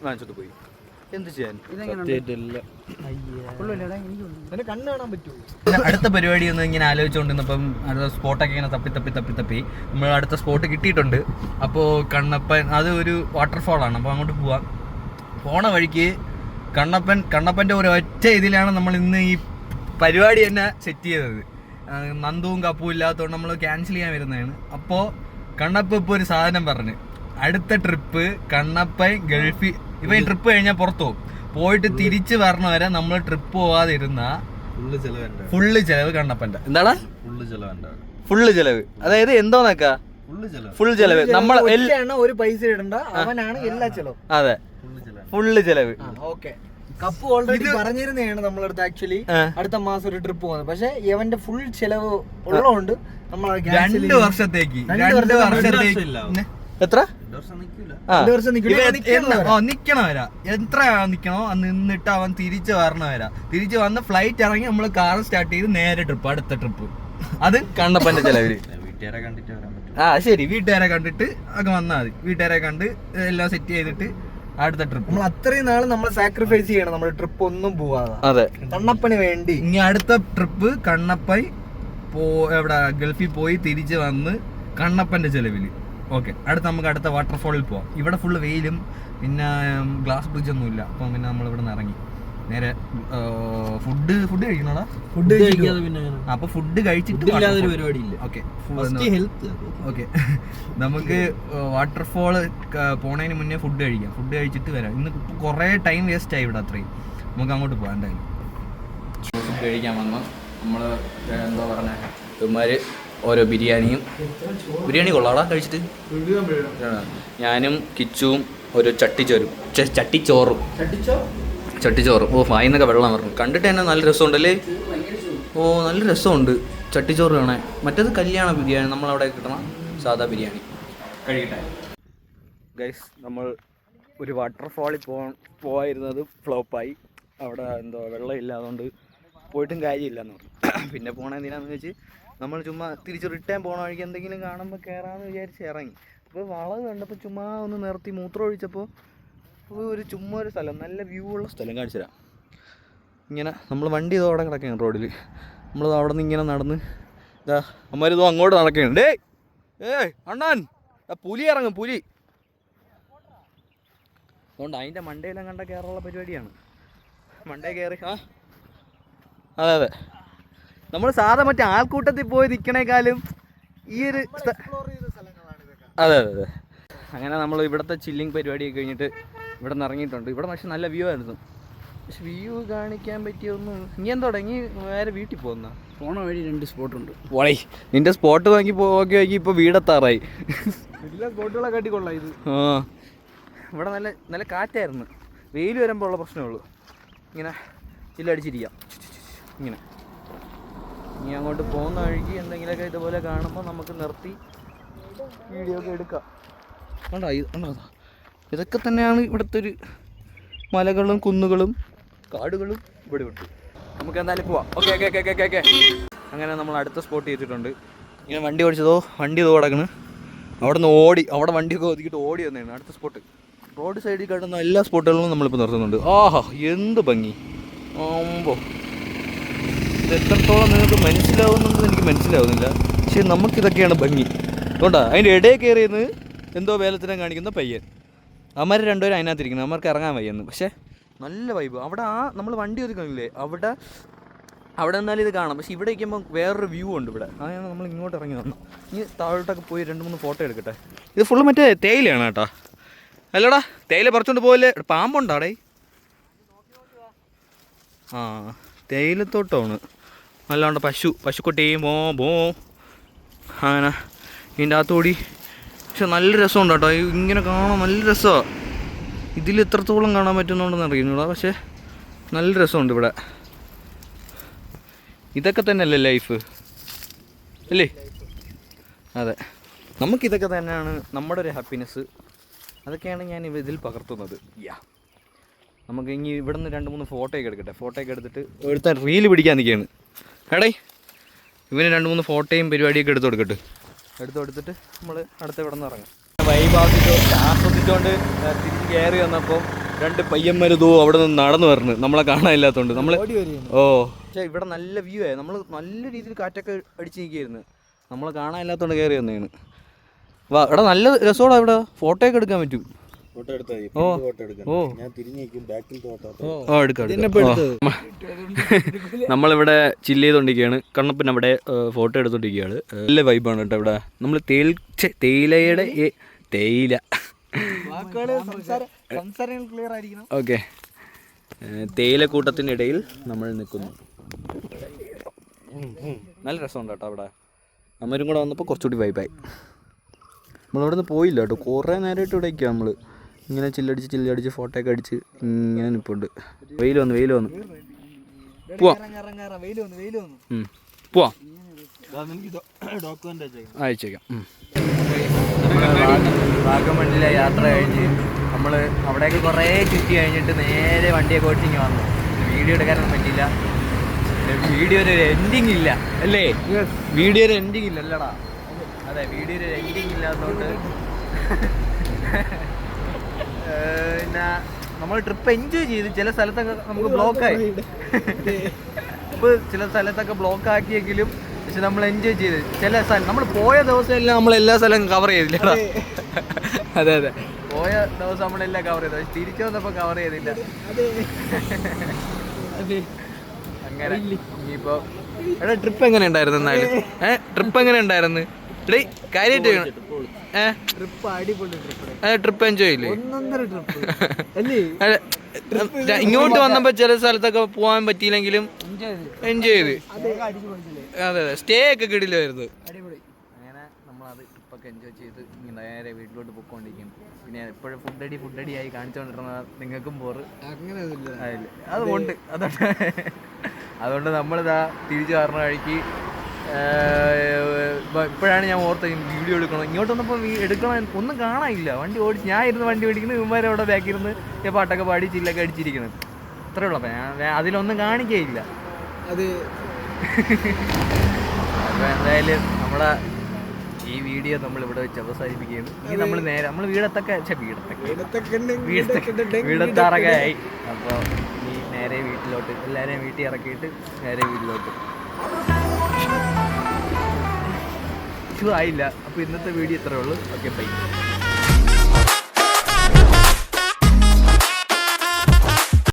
വാങ്ങിച്ചിട്ട് പോയി. എന്ത് ചെയ്യാൻ? അടുത്ത പരിപാടി ഒന്ന് ഇങ്ങനെ ആലോചിച്ചുകൊണ്ടിരുന്നപ്പം അടുത്ത സ്പോട്ടൊക്കെ ഇങ്ങനെ തപ്പി നമ്മൾ അടുത്ത സ്പോട്ട് കിട്ടിയിട്ടുണ്ട്. അപ്പോൾ കണ്ണപ്പൻ, അത് ഒരു വാട്ടർഫോളാണ്. അപ്പോൾ അങ്ങോട്ട് പോണ വഴിക്ക് കണ്ണപ്പൻ്റെ ഒരു ഒറ്റ ഇതിലാണ് നമ്മൾ ഇന്ന് ഈ പരിപാടി തന്നെ സെറ്റ് ചെയ്തത്. നന്ദുവും കപ്പും ഇല്ലാത്തതുകൊണ്ട് നമ്മൾ ക്യാൻസൽ ചെയ്യാൻ വരുന്നതാണ്. അപ്പോൾ കണ്ണപ്പ ഇപ്പോൾ ഒരു സാധനം പറഞ്ഞ്, അടുത്ത ട്രിപ്പ് കണ്ണപ്പൻ ഗൾഫിൽ, ഇവ ഈ ട്രിപ്പ് കഴിഞ്ഞാൽ പുറത്തു പോകും, പോയിട്ട് തിരിച്ച് വരണ വരെ നമ്മൾ ട്രിപ്പ് പോവാതെ ഇരുന്ന ഫുള്ള് ചെലവ് കണ്ണപ്പൻ്റെ. എന്താണ് ഫുള്ള് ചെലവ്? അതായത് എന്തോന്നൊക്കെ ഫുൾ ചെലവ്. നമ്മൾ ഒരു പൈസ ഇടണ്ട, അവനാണ് എല്ലാ ചെലവും. അതെ, ഫുള്ള് ചെലവ്. ഓക്കെ, കപ്പ് ഓൾറെഡി പറഞ്ഞിരുന്നതാണ് നമ്മളടുത്ത്. ആക്ച്വലി അടുത്ത മാസം ഒരു ട്രിപ്പ് പോകുന്നത്, പക്ഷെ ഇവന്റെ ഫുൾ ചെലവ് ഉള്ളതുകൊണ്ട് നമ്മൾ 2 വർഷത്തേക്ക് എത്ര നിക്കണ വരാ, എത്ര നിക്കണോ നിന്നിട്ട് അവൻ തിരിച്ച് വരണ വരാ. തിരിച്ച് വന്ന് ഫ്ലൈറ്റ് ഇറങ്ങി നമ്മൾ കാർ സ്റ്റാർട്ട് ചെയ്ത് നേരെ ട്രിപ്പ്, അടുത്ത ട്രിപ്പ്. അത് കണ്ണപ്പന്റെ ചെലവില്. വീട്ടുകാരെ കണ്ടിട്ട് വരാൻ പറ്റും. ശരി, വീട്ടുകാരെ കണ്ടിട്ട് ഒക്കെ വന്നാൽ മതി. വീട്ടുകാരെ കണ്ട് എല്ലാം സെറ്റ് ചെയ്തിട്ട് അടുത്ത ട്രിപ്പ്. നമ്മൾ അത്രയും നാള് നമ്മൾ സാക്രിഫൈസ് ചെയ്യണം, നമ്മൾ ട്രിപ്പ് ഒന്നും പോവാതെ. അതെ, കണ്ണപ്പന് വേണ്ടി. ഇനി അടുത്ത ട്രിപ്പ് കണ്ണപ്പൻ എവിടെ ഗൾഫിൽ പോയി തിരിച്ച് വന്ന് കണ്ണപ്പന്റെ ചെലവില്. ഓക്കെ, നമുക്ക് അടുത്ത വാട്ടർഫോളിൽ പോവാം. ഇവിടെ ഫുള്ള് വെയിലും പിന്നെ ഗ്ലാസ് ബ്രിഡ്ജ് ഒന്നും ഇല്ല. അപ്പം പിന്നെ നമ്മൾ ഇവിടെ നിന്ന് ഇറങ്ങി നേരെ ഫുഡ് കഴിക്കണോടാ. ഫുഡ് കഴിക്കാതെ പിന്നെ അപ്പൊ ഫുഡ് കഴിച്ചിട്ട് പരിപാടി ഇല്ല. ഓക്കെ ഓക്കെ, നമുക്ക് വാട്ടർഫോള് പോണതിന് മുന്നേ ഫുഡ് കഴിക്കാം. ഫുഡ് കഴിച്ചിട്ട് വരാം. ഇന്ന് കുറേ ടൈം വേസ്റ്റ് ആയി ഇവിടെ. അത്രയും നമുക്ക് അങ്ങോട്ട് പോകാം. എന്തായാലും ഫുഡ് കഴിക്കാൻ വന്നു. നമ്മൾ എന്താ പറഞ്ഞ ഇവന്മാർ ഓരോ ബിരിയാണി കൊള്ളാടാ കഴിച്ചിട്ട്. ഞാനും കിച്ചുവും ഒരു ചട്ടിച്ചോറും. ഓ വായിന്നൊക്കെ വെള്ളം പറഞ്ഞു. കണ്ടിട്ട് തന്നെ നല്ല രസമുണ്ടല്ലേ. ഓ നല്ല രസമുണ്ട് ചട്ടിച്ചോറ് കാണാൻ. മറ്റേത് കല്യാണ ബിരിയാണി, നമ്മളവിടെ കിട്ടണം സാധാ ബിരിയാണി. കഴിക്കട്ടെ ഗൈസ്. നമ്മൾ ഒരു വാട്ടർഫാളിൽ പോയിരുന്നത് ഫ്ലോപ്പായി. അവിടെ എന്തോ വെള്ളമില്ല, അതുകൊണ്ട് പോയിട്ടും കാര്യമില്ലെന്ന് പറഞ്ഞു. പിന്നെ പോണെന്തിനാന്ന് വെച്ച് നമ്മൾ ചുമ്മാ തിരിച്ച് റിട്ടേൺ പോകണ വഴിക്ക് എന്തെങ്കിലും കാണുമ്പോൾ കയറാമെന്ന് വിചാരിച്ച് ഇറങ്ങി. അപ്പോൾ വളവ് കണ്ടപ്പോൾ ചുമ്മാ ഒന്ന് നിർത്തി മൂത്രം ഒഴിച്ചപ്പോൾ ചുമ്മാ ഒരു സ്ഥലം, നല്ല വ്യൂ ഉള്ള സ്ഥലം കാണിച്ചു തരാം. ഇങ്ങനെ നമ്മൾ വണ്ടി ഇതോടെ കിടക്കുകയാണ് റോഡിൽ. നമ്മൾ അവിടെ നിന്ന് ഇങ്ങനെ നടന്ന് ഇതാ അമ്മമാരിതോ അങ്ങോട്ട് നടക്കുകയാണ്. ഏയ് അണ്ണാൻ പുലി ഇറങ്ങും പുലി. അതുകൊണ്ട് അതിൻ്റെ മണ്ടയിലും കണ്ട കയറുള്ള പരിപാടിയാണ്. മണ്ടേ കയറി അതെ നമ്മൾ സാധാ മറ്റേ ആൾക്കൂട്ടത്തിൽ പോയി നിൽക്കണേക്കാളും ഈ ഒരു അതെ. അങ്ങനെ നമ്മൾ ഇവിടുത്തെ ചില്ലിങ് പരിപാടിയൊക്കെ കഴിഞ്ഞിട്ട് ഇവിടെ നിന്ന് ഇറങ്ങിയിട്ടുണ്ട്. ഇവിടെ പക്ഷെ നല്ല വ്യൂ ആയിരുന്നു. പക്ഷെ വ്യൂ കാണിക്കാൻ പറ്റിയൊന്നും ഇനി എന്തോടെ ഇനി വേറെ വീട്ടിൽ പോകുന്ന പോണ വഴി 2 സ്പോട്ടുണ്ട്. പോളേ നിന്റെ സ്പോട്ട് നോക്കി നോക്കി ഇപ്പോൾ വീടെത്താറായി. എല്ലാ സ്പോട്ടുകളെ കാട്ടിക്കൊള്ളാം ഇത്. ഇവിടെ നല്ല കാറ്റായിരുന്നു. വെയിൽ വരുമ്പോൾ ഉള്ള പ്രശ്നമേ ഉള്ളൂ. ഇങ്ങനെ ചില്ലടിച്ചിരിക്കാം ഇങ്ങനെ. ഇനി അങ്ങോട്ട് പോകുന്ന വഴിക്ക് എന്തെങ്കിലുമൊക്കെ ഇതുപോലെ കാണുമ്പോൾ നമുക്ക് നിർത്തി വീഡിയോ ഒക്കെ എടുക്കാം. കണ്ടോ ഇതൊക്കെ തന്നെയാണ് ഇവിടുത്തെ ഒരു മലകളും കുന്നുകളും കാടുകളും ഇവിടെ ഉണ്ട്. നമുക്ക് എന്തായാലും പോവാം. ഓക്കെ. അങ്ങനെ നമ്മൾ അടുത്ത സ്പോട്ട് ചെയ്തിട്ടുണ്ട്. ഇങ്ങനെ വണ്ടി ഇതോ കിടക്കണ്. അവിടെ നിന്ന് അവിടെ വണ്ടിയൊക്കെ ഒതുക്കിയിട്ട് ഓടി വന്നതാണ് അടുത്ത സ്പോട്ട്. റോഡ് സൈഡിൽ കിടന്ന എല്ലാ സ്പോട്ടുകളിലും നമ്മളിപ്പോൾ നിർത്തുന്നുണ്ട്. ആഹാ എന്ത് ഭംഗി. ഇത് എത്രത്തോളം നിങ്ങൾക്ക് മനസ്സിലാവുന്നത് എനിക്ക് മനസ്സിലാവുന്നില്ല. പക്ഷേ നമുക്കിതൊക്കെയാണ് ഭംഗി. അതുകൊണ്ടാ അതിൻ്റെ ഇടയിൽ കയറിയെന്ന് എന്തോ വേലത്തിനെ കാണിക്കുന്ന പയ്യൻ. അവന്മാർ രണ്ടുപേരും അതിനകത്തിരിക്കുന്നത്. അവന്മാർക്ക് ഇറങ്ങാൻ വയ്യെന്ന്. പക്ഷേ നല്ല വൈബ്. അവിടെ നമ്മൾ വണ്ടി ഒതുക്കുന്നില്ലേ അവിടെ നിന്നാലും ഇത് കാണാം. പക്ഷേ ഇവിടെ ഇരിക്കുമ്പോൾ വേറൊരു വ്യൂ ഉണ്ട് ഇവിടെ. അതാണ് നമ്മൾ ഇങ്ങോട്ട് ഇറങ്ങി വന്നു. ഇനി താഴോട്ടൊക്കെ പോയി 2-3 ഫോട്ടോ എടുക്കട്ടെ. ഇത് ഫുള്ള് മറ്റേ തേയിലയാണ് കേട്ടോ. അല്ലടാ തേയില പറിച്ചോണ്ട് പോകല്ലേ. പാമ്പുണ്ടാടേ. തേയിലത്തോട്ടമാണ്. അല്ലാണ്ട് പശുക്കുട്ടിയും ബോ അങ്ങനെ ഇതിൻ്റെ അകത്തോടി. പക്ഷെ നല്ല രസമുണ്ട് കേട്ടോ. ഇങ്ങനെ കാണാൻ നല്ല രസമാണ്. ഇതിൽ എത്രത്തോളം കാണാൻ പറ്റുന്നുണ്ടെന്ന് അറിയുന്നില്ല. പക്ഷേ നല്ല രസമുണ്ട് ഇവിടെ. ഇതൊക്കെ തന്നെയല്ലേ ലൈഫ് അല്ലേ? അതെ, നമുക്കിതൊക്കെ തന്നെയാണ് നമ്മുടെ ഒരു ഹാപ്പിനെസ്. അതൊക്കെയാണ് ഞാൻ ഇതിൽ പകർത്തുന്നത്. നമുക്ക് ഇനി ഇവിടെ നിന്ന് 2-3 ഫോട്ടോയൊക്കെ എടുക്കട്ടെ. ഫോട്ടോയൊക്കെ എടുത്തിട്ട് എടുത്ത റീല് പിടിക്കാൻ നിൽക്കുകയാണ്. എടേ ഇവന് 2-3 ഫോട്ടോയും പരിപാടിയൊക്കെ എടുത്തിട്ട് നമ്മൾ അടുത്ത ഇവിടെ നിന്ന് ഇറങ്ങാം. ആസ്വദിച്ചുകൊണ്ട് തിരിച്ച് കയറി വന്നപ്പോൾ 2 പയ്യന്മാർ അവിടെ നിന്ന് നടന്നു വരുന്നു. നമ്മളെ കാണാനില്ലാത്തതുകൊണ്ട് നമ്മൾ പക്ഷേ ഇവിടെ നല്ല വ്യൂ ആയി. നമ്മൾ നല്ല രീതിയിൽ കാറ്റൊക്കെ അടിച്ച് നിൽക്കുകയായിരുന്നു. നമ്മളെ കാണാനില്ലാത്തതുകൊണ്ട് കയറി വന്നതാണ്. ഇവിടെ നല്ല രസമാണ്. ഇവിടെ ഫോട്ടോയൊക്കെ എടുക്കാൻ പറ്റും. നമ്മളിവിടെ ചില്ല് ചെയ്തോണ്ടിരിക്കുകയാണ്. കണ്ണപ്പൻ അവിടെ ഫോട്ടോ എടുത്തോണ്ടിരിക്കുകയാണ്. നല്ല വൈബാണ് കേട്ടോ ഇവിടെ. നമ്മൾ തേയിലയുടെ തേയില ഓക്കെ തേയിലക്കൂട്ടത്തിനിടയിൽ നമ്മൾ നിൽക്കുന്നു. നല്ല രസമുണ്ട് കേട്ടോ അവിടെ. അമ്മരും കൂടെ വന്നപ്പോൾ കുറച്ചുകൂടി വൈബായി. നമ്മളവിടെ നിന്ന് പോയില്ല കേട്ടോ. കുറേ നേരമായിട്ട് ഇവിടെ ഇരിക്കുക. നമ്മൾ ഇങ്ങനെ ചില്ലടിച്ച് ഫോട്ടോയൊക്കെ അടിച്ച് ഇങ്ങനെ നിൽപ്പുണ്ട്. വെയിൽ വന്നു പോവാം. അയച്ചേക്കാം. വാഗമണ്ണിലെ യാത്ര കഴിഞ്ഞ് നമ്മൾ അവിടേക്ക് കുറേ ചുറ്റി കഴിഞ്ഞിട്ട് നേരെ വണ്ടിയൊക്കെ ഓടിച്ചിങ്ങ് വന്നു. വീഡിയോ എടുക്കാനൊന്നും പറ്റിയില്ല. വീഡിയോയുടെ ഒരു എൻഡിങ് ഇല്ല അല്ലേ? വീഡിയോയുടെ എൻഡിങ് ഇല്ല അല്ലടാ. അതെ, വീഡിയോയുടെ എൻഡിങ് ഇല്ലാത്തതുകൊണ്ട് പിന്നെ നമ്മൾ ട്രിപ്പ് എൻജോയ് ചെയ്ത് ചില സ്ഥലത്തൊക്കെ നമുക്ക് ബ്ലോക്കായി. ഇപ്പോൾ ചില സ്ഥലത്തൊക്കെ ബ്ലോക്ക് ആക്കിയെങ്കിലും പക്ഷെ പക്ഷെ നമ്മൾ എൻജോയ് ചെയ്ത് ചില സ്ഥലം നമ്മൾ പോയ ദിവസമെല്ലാം നമ്മൾ എല്ലാ സ്ഥലവും കവർ ചെയ്തില്ല. അതെ അതെ, പോയ ദിവസം നമ്മളെല്ലാം കവർ ചെയ്തു, പക്ഷെ തിരിച്ചു വന്നപ്പോൾ കവർ ചെയ്തില്ല. അങ്ങനെ ഇനിയിപ്പോ എടാ ട്രിപ്പ് എങ്ങനെ ഉണ്ടായിരുന്നു എന്നാലും? ട്രിപ്പ് എങ്ങനെ ഉണ്ടായിരുന്നു? കാര്യമായിട്ട് ട്രിപ്പ് എൻജോയ് ഇല്ലേ? ഇങ്ങോട്ട് വന്നപ്പോ ചില സ്ഥലത്തൊക്കെ പോകാൻ പറ്റിയില്ലെങ്കിലും എൻജോയ് ചെയ്ത്. അതെ അതെ, സ്റ്റേ ഒക്കെ കിടിലായിരുന്നു. അങ്ങനെ നമ്മളത് ട്രിപ്പൊക്കെ എൻജോയ് ചെയ്ത് നേരെ വീട്ടിലോട്ട് പോയിക്കൊണ്ടിരിക്കും. പിന്നെ എപ്പോഴും ഫുഡ് അടി ആയി കാണിച്ചുകൊണ്ടിരുന്ന നിങ്ങൾക്കും പോറ് അതുകൊണ്ട് അതുകൊണ്ട് നമ്മളിതാ തിരിച്ചു പറഞ്ഞ വഴിക്ക് ഇപ്പോഴാണ് ഞാൻ ഓർത്തത് വീഡിയോ എടുക്കണം. ഇങ്ങോട്ട് വന്നപ്പോൾ എടുക്കണം, ഒന്നും കാണാനില്ല. വണ്ടി ഓടിച്ച് ഞാൻ ഇരുന്ന് വണ്ടി ഓടിക്കുന്നത്, ഇവന്മാരവിടെ ബാക്കിരുന്ന് പാട്ടൊക്കെ പാടി ചില്ലൊക്കെ അടിച്ചിരിക്കുന്നത്. അത്രേ ഉള്ളൂ. അപ്പം ഞാൻ അതിലൊന്നും കാണിക്കുകയില്ല. അത് അപ്പോൾ എന്തായാലും നമ്മളെ ഈ വീഡിയോ നമ്മളിവിടെ വെച്ച് അവസാനിപ്പിക്കുകയാണ്. ഇനി നമ്മൾ നേരെ നമ്മൾ വീടത്താറൊക്കെ ആയി. അപ്പോൾ ഇനി നേരെ വീട്ടിലോട്ട് എല്ലാവരെയും വീട്ടിൽ ഇറക്കിയിട്ട് നേരെ വീട്ടിലോട്ട് ആയില്ല. അപ്പോൾ ഇന്നത്തെ വീഡിയോ ഇത്രയേ ഉള്ളൂ. Okay, by.